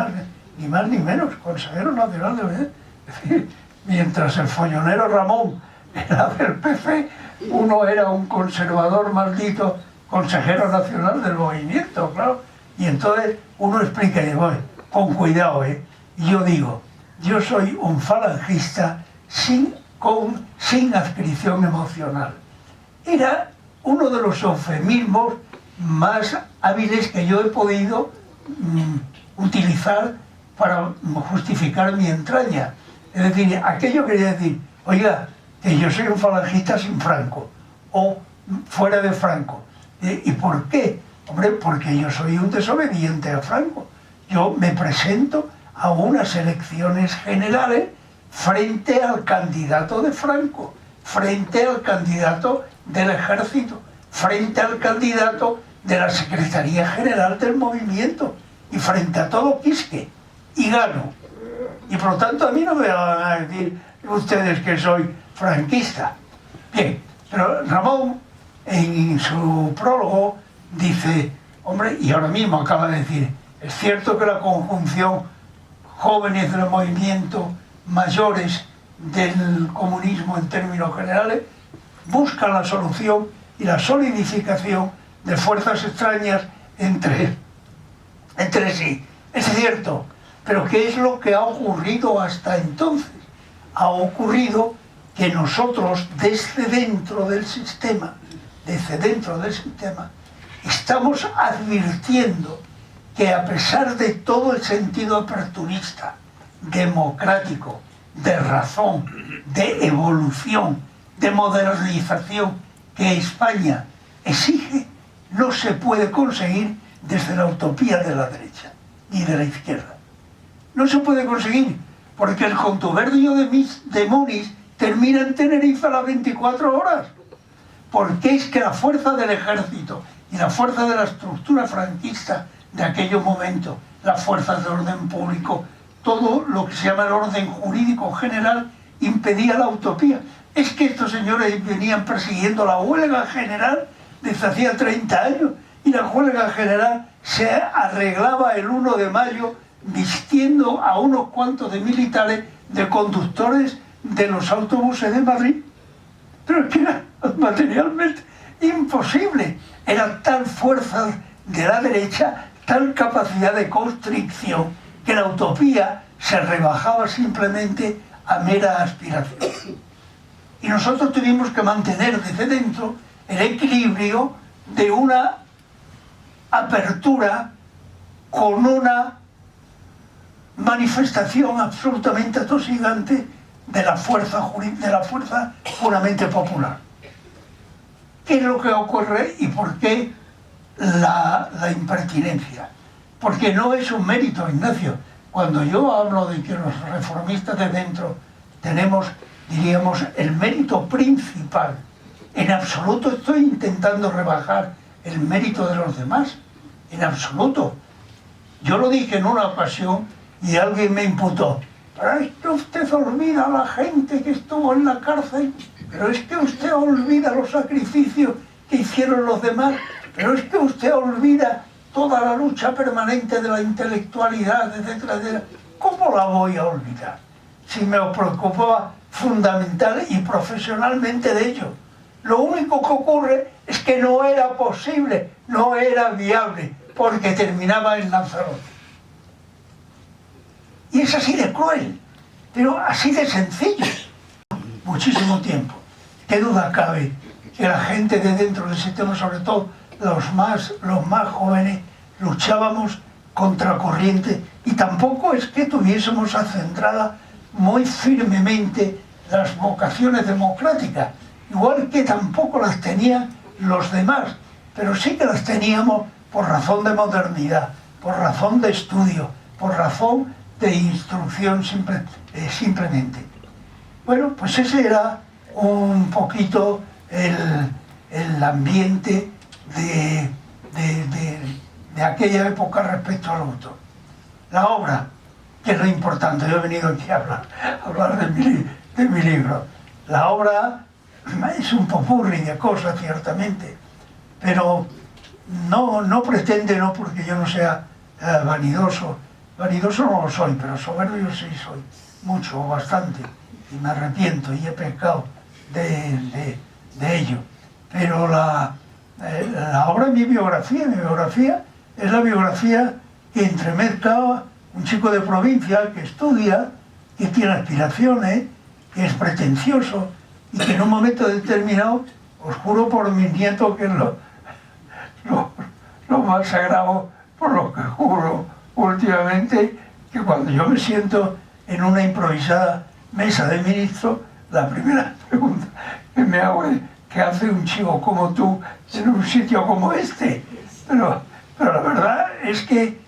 más ni menos, consejero nacional del movimiento. Es decir, mientras el follonero Ramón era del PC, uno era un conservador maldito, consejero nacional del movimiento, claro. Y entonces uno explica y dice, con cuidado, Y yo digo, yo soy un falangista sin adscripción emocional. Era uno de los eufemismos más hábiles que yo he podido utilizar para justificar mi entraña. Es decir, aquello quería decir, oiga, que yo soy un falangista sin Franco, o fuera de Franco. ¿Y por qué? Hombre, porque yo soy un desobediente a Franco. Yo me presento a unas elecciones generales frente al candidato de Franco, frente al candidato del ejército, frente al candidato de la Secretaría General del Movimiento y frente a todo Quisque, y gano. Y por lo tanto a mí no me van a decir ustedes que soy franquista. Bien, pero Ramón en su prólogo dice, hombre, y ahora mismo acaba de decir, es cierto que la conjunción jóvenes del movimiento, mayores del comunismo en términos generales, busca la solución y la solidificación de fuerzas extrañas entre sí. Es cierto, pero ¿qué es lo que ha ocurrido hasta entonces? Ha ocurrido que nosotros desde dentro del sistema, estamos advirtiendo que a pesar de todo el sentido aperturista, democrático, de razón, de evolución, de modernización que España exige, no se puede conseguir desde la utopía de la derecha ni de la izquierda. No se puede conseguir porque el contubernio de Muniz termina en Tenerife a las 24 horas. Porque es que la fuerza del ejército y la fuerza de la estructura franquista de aquellos momentos, las fuerzas de orden público, todo lo que se llama el orden jurídico general, impedía la utopía. Es que estos señores venían persiguiendo la huelga general desde hacía 30 años, y la huelga general se arreglaba el 1 de mayo vistiendo a unos cuantos de militares de conductores de los autobuses de Madrid. Pero es que era materialmente imposible. Era tal fuerza de la derecha, tal capacidad de constricción, que la utopía se rebajaba simplemente a mera aspiración. Y nosotros tuvimos que mantener desde dentro el equilibrio de una apertura con una manifestación absolutamente atosigante de la fuerza puramente popular. ¿Qué es lo que ocurre y por qué la impertinencia? Porque no es un mérito, Ignacio. Cuando yo hablo de que los reformistas de dentro tenemos, diríamos, el mérito principal, en absoluto estoy intentando rebajar el mérito de los demás, en absoluto. Yo lo dije en una ocasión y alguien me imputó, pero es que usted olvida a la gente que estuvo en la cárcel, pero es que usted olvida los sacrificios que hicieron los demás, pero es que usted olvida toda la lucha permanente de la intelectualidad, etcétera, etcétera. ¿Cómo la voy a olvidar? Si me preocupaba fundamental y profesionalmente de ello. Lo único que ocurre es que no era posible, no era viable, porque terminaba en Lanzarote. Y es así de cruel, pero así de sencillo. Muchísimo tiempo. ¿Qué duda cabe que la gente de dentro del sistema, sobre todo los más jóvenes, luchábamos contra corriente, y tampoco es que tuviésemos acentradas muy firmemente las vocaciones democráticas, igual que tampoco las tenían los demás, pero sí que las teníamos por razón de modernidad, por razón de estudio, por razón de instrucción simplemente. Bueno, pues ese era un poquito el ambiente de aquella época respecto al autor. La obra, que es lo importante, yo he venido aquí a hablar de mi libro. La obra es un popurrí de cosas, ciertamente, pero no pretende, no porque yo no sea vanidoso no lo soy, pero soberbio sí soy, mucho o bastante, y me arrepiento y he pecado de ello. Pero la obra es mi biografía es la biografía que entremezcla un chico de provincia que estudia, que tiene aspiraciones, que es pretencioso y que en un momento determinado, os juro por mis nietos que es lo más sagrado, por lo que juro últimamente, que cuando yo me siento en una improvisada mesa de ministros, la primera pregunta que me hago es: ¿qué hace un chico como tú en un sitio como este? Pero la verdad es que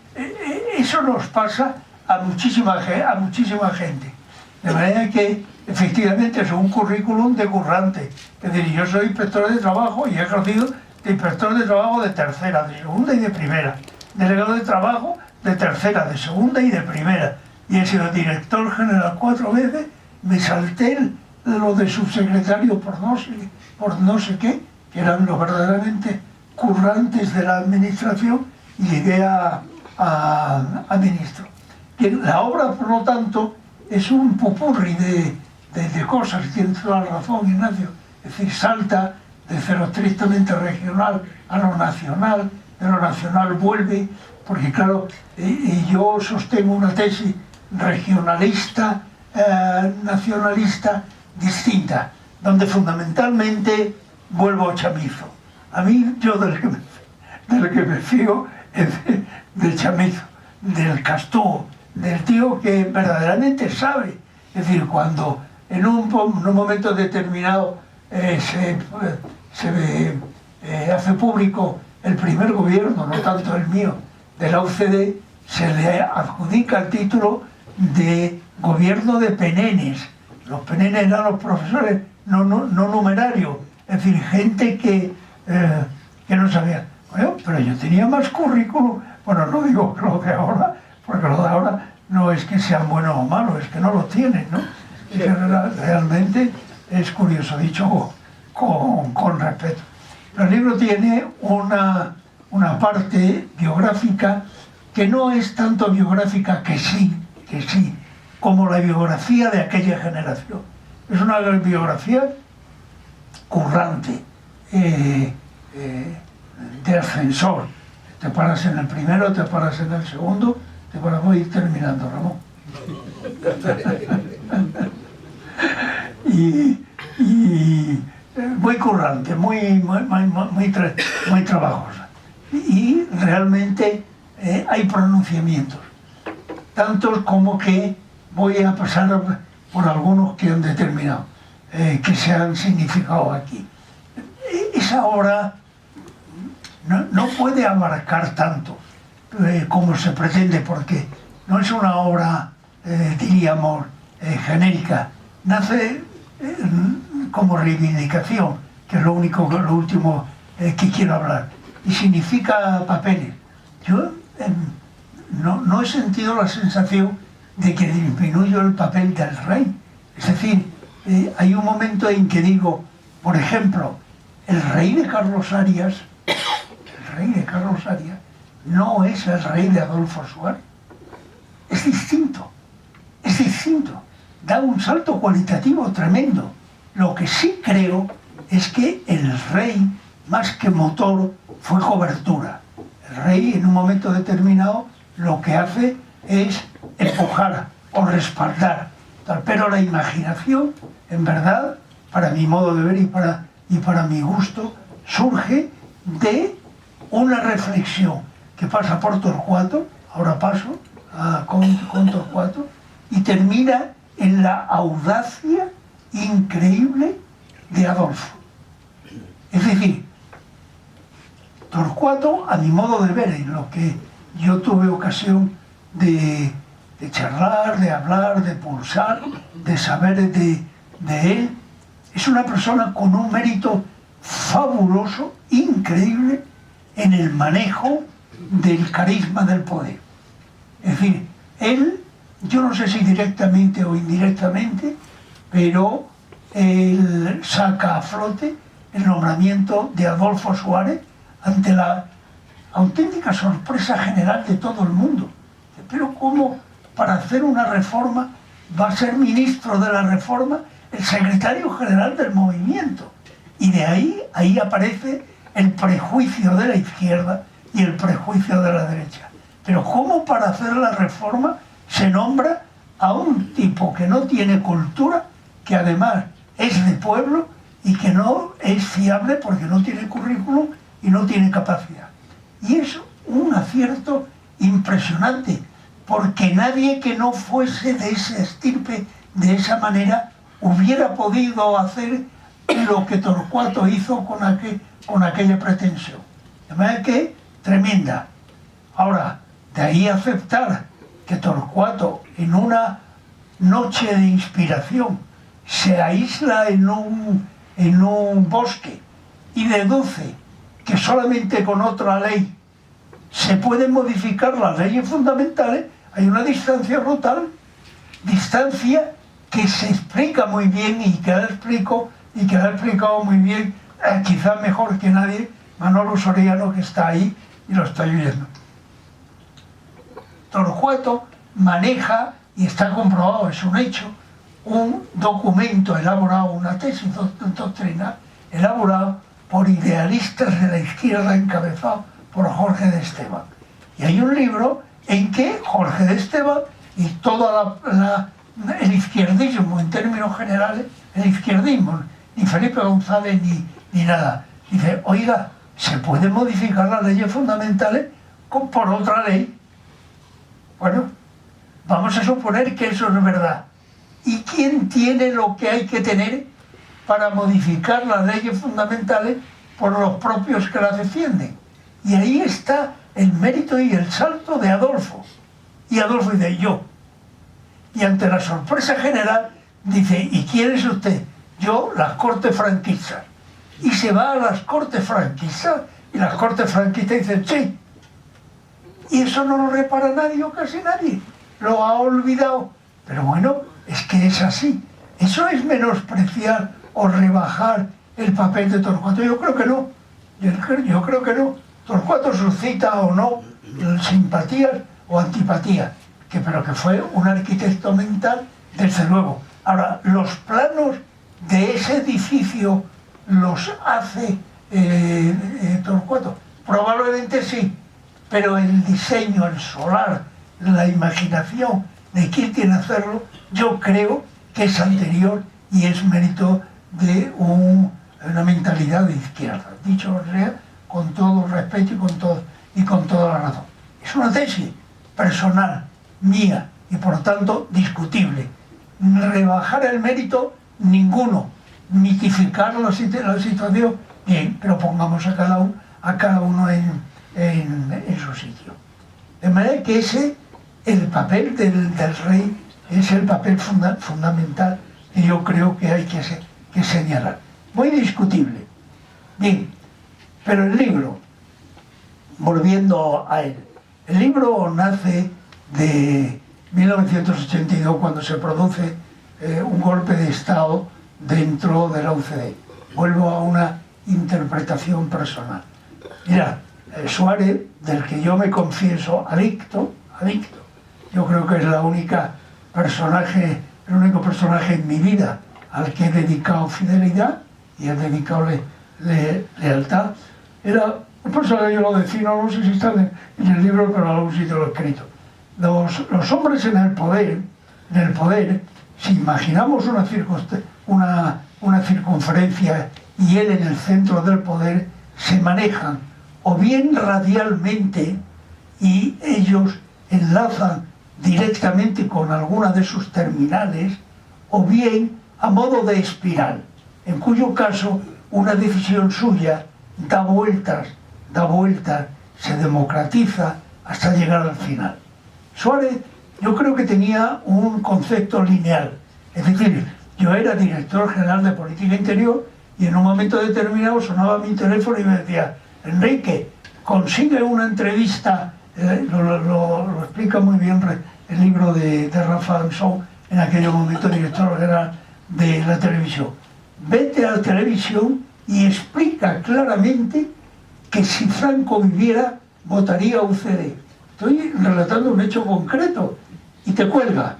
eso nos pasa a muchísima gente. De manera que efectivamente es un currículum de currante. Es decir, yo soy inspector de trabajo y he ejercido de inspector de trabajo de tercera, de segunda y de primera. Delegado de trabajo de tercera, de segunda y de primera. Y he sido director general 4 veces, me salté lo de subsecretario por no sé qué, que eran los verdaderamente currantes de la administración, y llegué a ministro. Y la obra, por lo tanto, es un popurrí de cosas, tienes toda la razón, Ignacio. Es decir, salta de lo estrictamente regional a lo nacional, de lo nacional vuelve, porque claro, yo sostengo una tesis regionalista, nacionalista distinta, donde fundamentalmente vuelvo a Chamizo. A mí, yo del que me fío es de Chamizo, del Castúo, del tío que verdaderamente sabe. Es decir, cuando en un momento determinado se hace público el primer gobierno, no tanto el mío, de la UCD, se le adjudica el título de gobierno de penenes. Los penenes eran los profesores no numerarios, es decir, gente que no sabía. Bueno, pero yo tenía más currículum. Bueno, no digo lo de ahora, porque lo de ahora no es que sean buenos o malos, es que no lo tienen, ¿no? Es que realmente es curioso, dicho con respeto. Pero el libro tiene una parte biográfica que no es tanto biográfica que sí, como la biografía de aquella generación. Es una biografía currante, de ascensor. Te paras en el primero, te paras en el segundo, te paras. Voy a ir terminando, Ramón. y muy currante, muy trabajosa. Y realmente hay pronunciamientos, tantos como que voy a pasar por algunos que han determinado, que se han significado aquí. Esa obra no puede abarcar tanto como se pretende, porque no es una obra, diríamos, genérica. Nace como reivindicación, que es lo último que quiero hablar, y significa papeles. Yo no he sentido la sensación de que disminuyo el papel del rey. Es decir, hay un momento en que digo, por ejemplo, el rey de Carlos Arias no es el rey de Adolfo Suárez. Es distinto, da un salto cualitativo tremendo. Lo que sí creo es que el rey, más que motor, fue cobertura. El rey, en un momento determinado, lo que hace es empujar o respaldar. Pero la imaginación, en verdad, para mi modo de ver y para mi gusto, surge de una reflexión que pasa por Torcuato, ahora paso con Torcuato, y termina en la audacia increíble de Adolfo. Es decir, Torcuato, a mi modo de ver, en lo que yo tuve ocasión de charlar, de hablar, de pulsar, de saber de él, es una persona con un mérito fabuloso, increíble, en el manejo del carisma del poder. Es decir, él, yo no sé si directamente o indirectamente, pero él saca a flote el nombramiento de Adolfo Suárez ante la auténtica sorpresa general de todo el mundo. Pero ¿cómo para hacer una reforma va a ser ministro de la reforma el secretario general del movimiento? Y de ahí aparece el prejuicio de la izquierda y el prejuicio de la derecha. Pero ¿cómo para hacer la reforma se nombra a un tipo que no tiene cultura, que además es de pueblo y que no es fiable porque no tiene currículum y no tiene capacidad? Y es un acierto impresionante, porque nadie que no fuese de ese estirpe, de esa manera, hubiera podido hacer lo que Torcuato hizo con aquella pretensión. De manera que, tremenda. Ahora, de ahí aceptar que Torcuato, en una noche de inspiración, se aísla en un bosque y deduce que solamente con otra ley se pueden modificar las leyes fundamentales, hay una distancia brutal, distancia que se explica muy bien y que ha explicado muy bien, quizás mejor que nadie, Manolo Soriano, que está ahí y lo está oyendo. Torcuato maneja, y está comprobado, es un hecho, un documento elaborado, una tesis doctrinal elaborado por idealistas de la izquierda encabezado por Jorge de Esteban. Y hay un libro en que Jorge de Esteban y todo el izquierdismo en términos generales, el izquierdismo, ni Felipe González ni nada, dice, oiga, ¿se pueden modificar las leyes fundamentales por otra ley? Bueno, vamos a suponer que eso es verdad. ¿Y quién tiene lo que hay que tener para modificar las leyes fundamentales por los propios que las defienden? Y ahí está el mérito y el salto de Adolfo. Y Adolfo dice, yo. Y ante la sorpresa general, dice, ¿y quién es usted? Yo, las Cortes franquistas. Y se va a las Cortes franquistas, y las Cortes franquistas dicen, sí. Y eso no lo repara nadie o casi nadie. Lo ha olvidado. Pero bueno, es que es así. ¿Eso es menospreciar o rebajar el papel de Torcuato? Yo creo que no. Yo creo que no. Torcuato suscita o no simpatías o antipatías, pero que fue un arquitecto mental, desde luego. Ahora, los planos de ese edificio los hace Torcuato. Probablemente sí, pero el diseño, el solar, la imaginación de quién tiene que hacerlo, yo creo que es anterior y es mérito de una mentalidad de izquierda. Dicho sea, con todo respeto y con toda la razón. Es una tesis personal, mía, y por tanto discutible. Rebajar el mérito, ninguno. Mitificar la situación, bien, pero pongamos a cada uno en su sitio. De manera que el papel del rey es el papel fundamental que yo creo que hay que señalar. Muy discutible. Bien, pero el libro, volviendo a él, el libro nace de 1982, cuando se produce un golpe de Estado dentro de la UCD. Vuelvo a una interpretación personal. Mira, Suárez, del que yo me confieso adicto, yo creo que es el único personaje en mi vida al que he dedicado fidelidad y he dedicado lealtad. Era un personaje, yo lo defino, no sé si está en el libro, pero en algún sitio lo he escrito. Los hombres en el poder, si imaginamos una circunferencia y él en el centro del poder, se manejan o bien radialmente y ellos enlazan directamente con alguna de sus terminales, o bien a modo de espiral, en cuyo caso una decisión suya da vueltas, se democratiza hasta llegar al final. Suárez, yo creo que tenía un concepto lineal, es decir, yo era director general de Política Interior y en un momento determinado sonaba mi teléfono y me decía, Enrique, consigue una entrevista, lo explica muy bien el libro de Rafa Ansón, en aquel momento director general de la televisión. Vete a la televisión y explica claramente que si Franco viviera votaría a UCD. Estoy relatando un hecho concreto y te cuelga.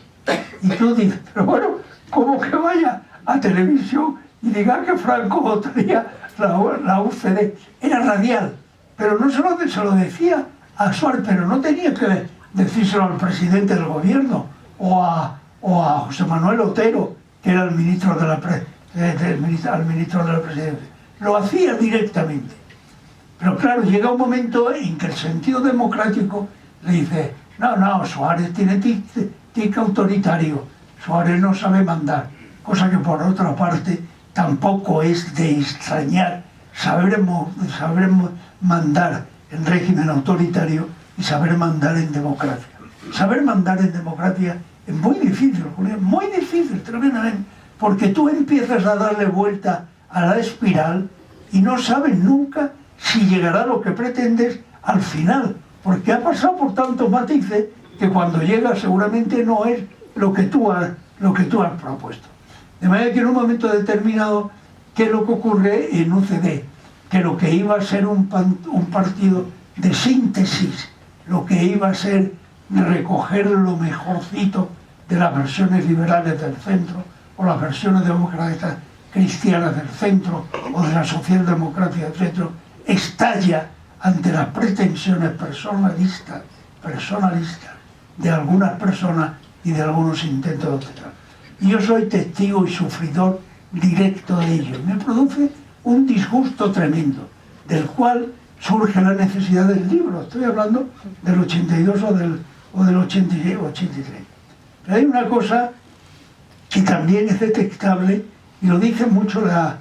Y tú dices, pero bueno, ¿cómo que vaya a televisión y diga que Franco votaría la UCD? Era radial, pero no solo se lo decía a Suárez, pero no tenía que decírselo al presidente del gobierno o a José Manuel Otero, que era el ministro de la presidencia. Lo hacía directamente. Pero claro, llega un momento en que el sentido democrático le dice, no, Suárez tiene tic autoritario, Suárez no sabe mandar, cosa que por otra parte tampoco es de extrañar saber mandar en régimen autoritario y saber mandar en democracia. Saber mandar en democracia es muy difícil, Julián, muy difícil, tremendamente, porque tú empiezas a darle vuelta a la espiral y no sabes nunca si llegará lo que pretendes al final, porque ha pasado por tantos matices que cuando llega seguramente no es lo que tú has propuesto. De manera que en un momento determinado, ¿qué es lo que ocurre en UCD? Que lo que iba a ser un partido de síntesis, lo que iba a ser recoger lo mejorcito de las versiones liberales del centro o las versiones democráticas cristianas del centro o de la socialdemocracia del centro, estalla ante las pretensiones personalistas de algunas personas y de algunos intentos de obtener. Y yo soy testigo y sufridor directo de ello. Me produce un disgusto tremendo, del cual surge la necesidad del libro. Estoy hablando del 82 o del 83. Pero hay una cosa que también es detectable, y lo dice mucho la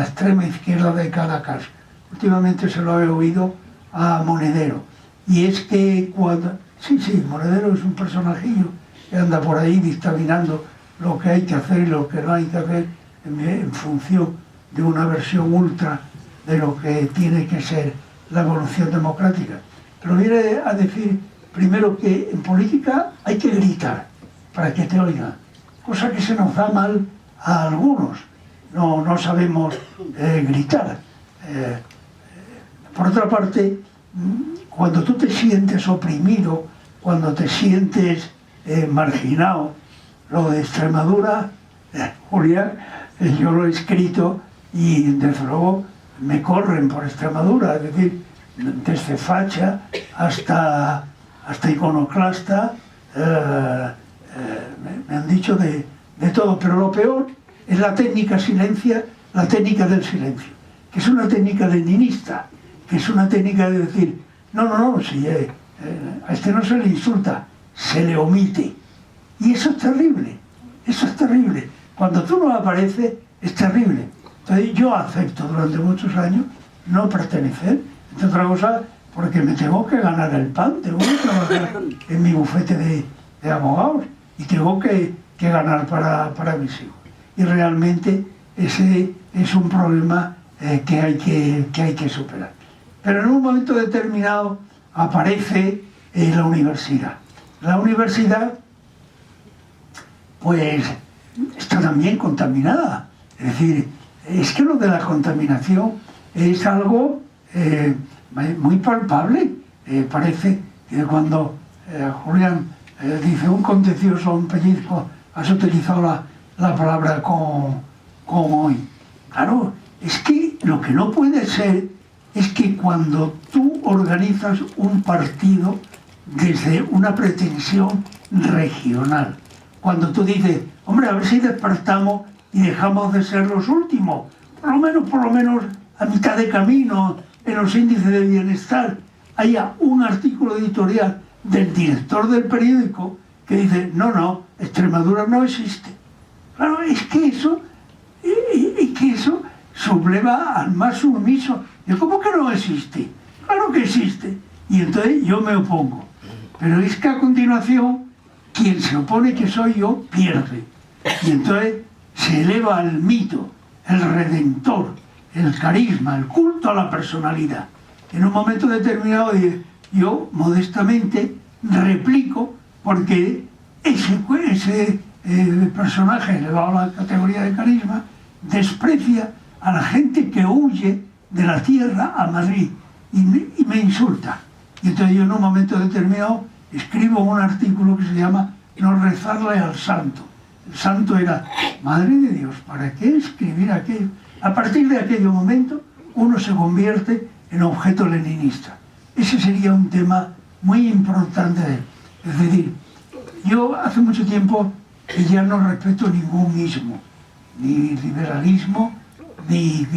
extrema izquierda de Caracas. Últimamente se lo he oído a Monedero. Y es que cuando... Sí, Monedero es un personajillo que anda por ahí dictaminando lo que hay que hacer y lo que no hay que hacer en función de una versión ultra de lo que tiene que ser la evolución democrática. Pero viene a decir primero que en política hay que gritar para que te oigan, cosa que se nos da mal a algunos. No sabemos gritar. Por otra parte, cuando tú te sientes oprimido, cuando te sientes marginado, lo de Extremadura, Julián, yo lo he escrito y desde luego me corren por Extremadura, es decir, desde facha hasta iconoclasta, me han dicho de todo, pero lo peor es la técnica del silencio, que es una técnica leninista, que es una técnica de decir, no, si a este no se le insulta, se le omite. Y eso es terrible, Cuando tú no apareces, es terrible. Entonces yo acepto durante muchos años no pertenecer, entre otras cosas, porque me tengo que ganar el pan, tengo que trabajar en mi bufete de abogados y tengo que ganar para mis hijos. Y realmente ese es un problema que hay que superar. Pero en un momento determinado aparece la universidad. La universidad, pues, está también contaminada. Es decir, es que lo de la contaminación es algo muy palpable. Parece que cuando Julián dice un contencioso, un pellizco, has utilizado la palabra con hoy. Claro, es que lo que no puede ser es que cuando tú organizas un partido desde una pretensión regional, cuando tú dices, hombre, a ver si despertamos y dejamos de ser los últimos, por lo menos a mitad de camino en los índices de bienestar, haya un artículo editorial del director del periódico que dice, no, Extremadura no existe. Claro, es que eso subleva al más sumiso. ¿Y cómo que no existe? Claro que existe. Y entonces yo me opongo. Pero es que a continuación, quien se opone, que soy yo, pierde. Y entonces se eleva al mito, el redentor, el carisma, el culto a la personalidad. En un momento determinado yo modestamente replico, porque ese personaje elevado a la categoría de carisma desprecia a la gente que huye de la tierra a Madrid y me insulta. Y entonces yo en un momento determinado escribo un artículo que se llama No rezarle al santo. El santo era, madre de Dios, ¿para qué escribir aquello? A partir de aquel momento uno se convierte en objeto leninista. Ese sería un tema muy importante de él. Es decir, yo hace mucho tiempo que ya no respeto ningún ismo, ni liberalismo, ni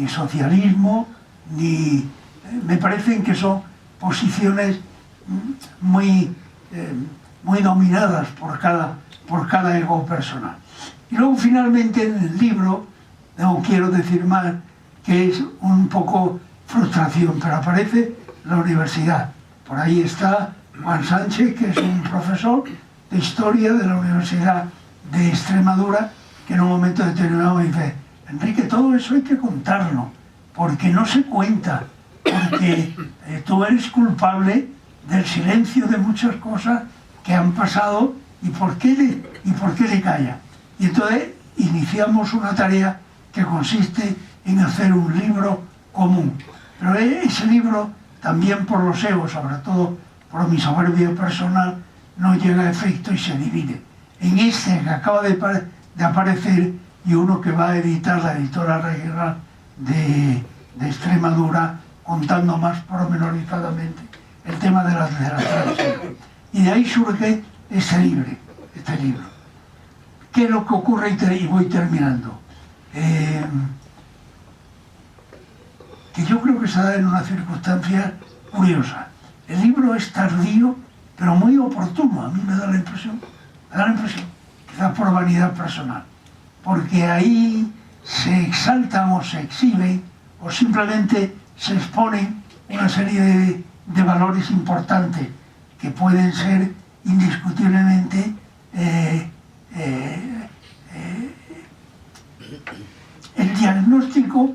socialismo, ni... me parecen que son posiciones muy dominadas por cada ego personal. Y luego finalmente en el libro, no quiero decir más, que es un poco frustración, pero aparece la universidad. Por ahí está Juan Sánchez, que es un profesor de historia de la Universidad de Extremadura, que en un momento determinado me dice, Enrique, todo eso hay que contarlo, porque no se cuenta, porque tú eres culpable del silencio de muchas cosas que han pasado y por qué le calla. Y entonces iniciamos una tarea que consiste en hacer un libro común. Pero ese libro, también por los egos, sobre todo por mi soberbia personal, no llega a efecto y se divide. En este que acaba de aparecer y uno que va a editar la editora regional de Extremadura, contando más pormenorizadamente el tema de la transición. Y de ahí surge este libro. ¿Qué es lo que ocurre? Y voy terminando. Que yo creo que se da en una circunstancia curiosa. El libro es tardío, pero muy oportuno, a mí me da la impresión, quizás por vanidad personal, porque ahí se exaltan o se exhiben o simplemente se exponen una serie de valores importantes que pueden ser indiscutiblemente el diagnóstico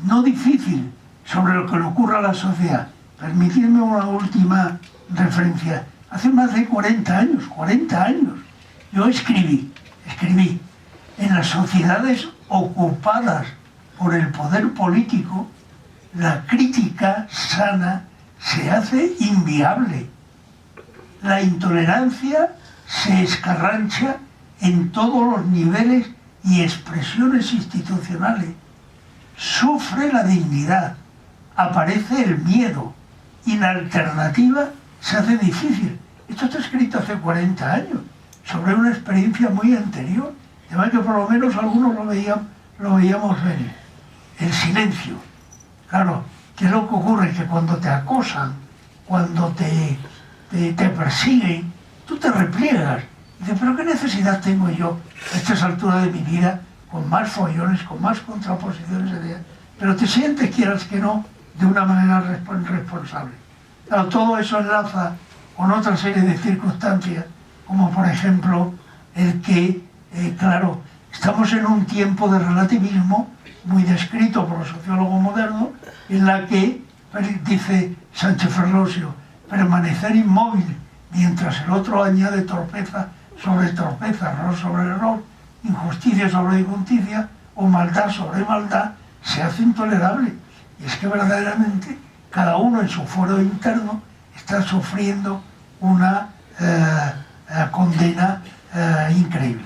no difícil sobre lo que le ocurre a la sociedad. Permitidme una última referencia. Hace más de 40 años, yo escribí en las sociedades ocupadas por el poder político, la crítica sana se hace inviable. La intolerancia se escarrancha en todos los niveles y expresiones institucionales. Sufre la dignidad, aparece el miedo y la alternativa se hace difícil. Esto está escrito hace 40 años, sobre una experiencia muy anterior. De manera que por lo menos algunos lo veíamos venir. El silencio. Claro, ¿qué es lo que ocurre? Que cuando te acosan, cuando te persiguen, tú te repliegas. Y dices, ¿pero qué necesidad tengo yo a estas alturas de mi vida, con más follones, con más contraposiciones de ideas? Pero te sientes, quieras que no, de una manera responsable. Claro, todo eso enlaza con otra serie de circunstancias, como por ejemplo el que, claro, estamos en un tiempo de relativismo muy descrito por los sociólogos modernos, en la que, dice Sánchez Ferlosio, permanecer inmóvil mientras el otro añade torpeza sobre torpeza, error sobre error, injusticia sobre injusticia o maldad sobre maldad, se hace intolerable. Y es que verdaderamente cada uno en su fuero interno está sufriendo una condena increíble.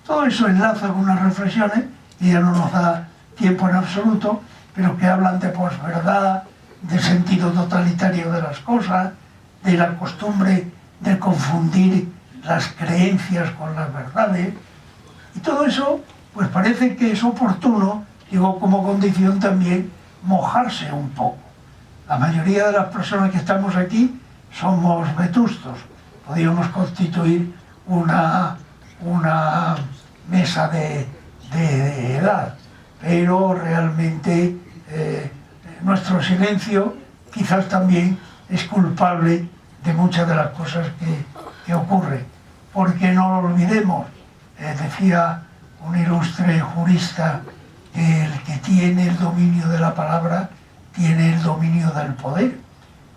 Todo eso enlaza con unas reflexiones, y ya no nos da tiempo en absoluto, pero que hablan de posverdad, del sentido totalitario de las cosas, de la costumbre de confundir las creencias con las verdades. Y todo eso, pues parece que es oportuno, digo, como condición también, mojarse un poco. La mayoría de las personas que estamos aquí somos vetustos. Podríamos constituir una mesa de edad, pero realmente nuestro silencio quizás también es culpable de muchas de las cosas que ocurren. Porque no lo olvidemos, decía un ilustre jurista, que el que tiene el dominio de la palabra tiene el dominio del poder,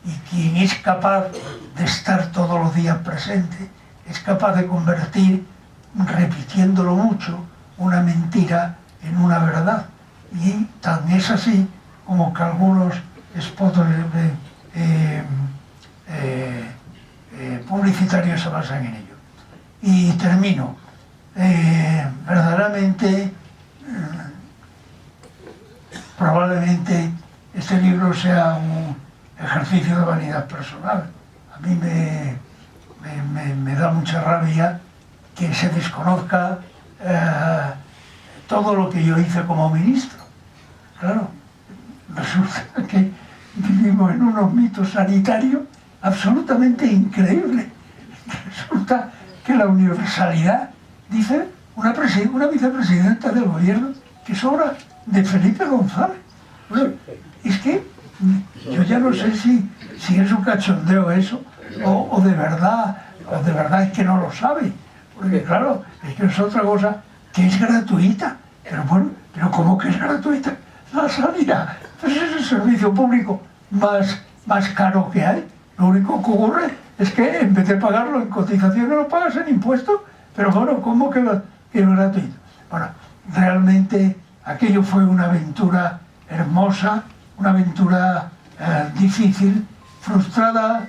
y quien es capaz de estar todos los días presente es capaz de convertir, repitiéndolo mucho, una mentira en una verdad. Y tan es así como que algunos spots publicitarios se basan en ello. Y termino. Verdaderamente, probablemente este libro sea un ejercicio de vanidad personal. A mí me da mucha rabia que se desconozca todo lo que yo hice como ministro. Claro, resulta que vivimos en unos mitos sanitarios absolutamente increíbles. Resulta que la universalidad, dice una vicepresidenta del gobierno, que es obra de Felipe González. Bueno, es que yo ya no sé si es un cachondeo eso, o de verdad es que no lo sabe. Porque claro, es que es otra cosa que es gratuita. Pero bueno, pero ¿cómo que es gratuita? La sanidad, pues es el servicio público más caro que hay. Lo único que ocurre es que en vez de pagarlo en cotizaciones lo pagas en impuestos. Pero bueno, ¿cómo que es gratuito? Bueno, realmente aquello fue una aventura hermosa, una aventura difícil, frustrada.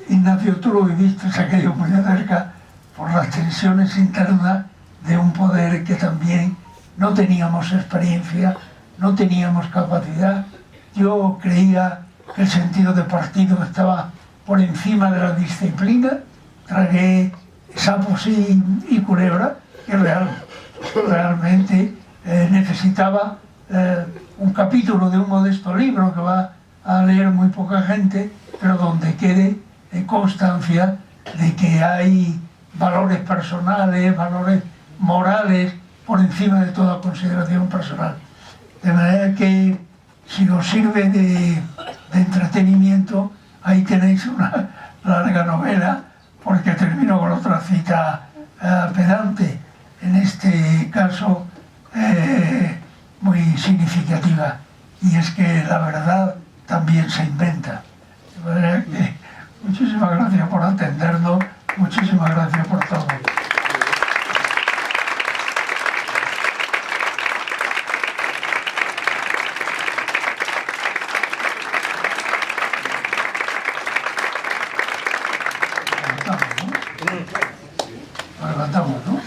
Ignacio, tú lo viviste aquello muy de cerca por las tensiones internas de un poder que también no teníamos experiencia, no teníamos capacidad. Yo creía que el sentido de partido estaba por encima de la disciplina. Tragué sapos y culebra, que realmente necesitaba un capítulo de un modesto libro que va a leer muy poca gente, pero donde quede constancia de que hay valores personales, valores morales por encima de toda consideración personal. De manera que, si os sirve de entretenimiento, ahí tenéis una larga novela, porque termino con otra cita pedante, en este caso muy significativa, y es que la verdad también se inventa. De manera que muchísimas gracias por atendernos, muchísimas gracias por todo. Lo levantamos, ¿no?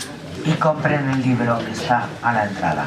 Y compren el libro, está a la entrada.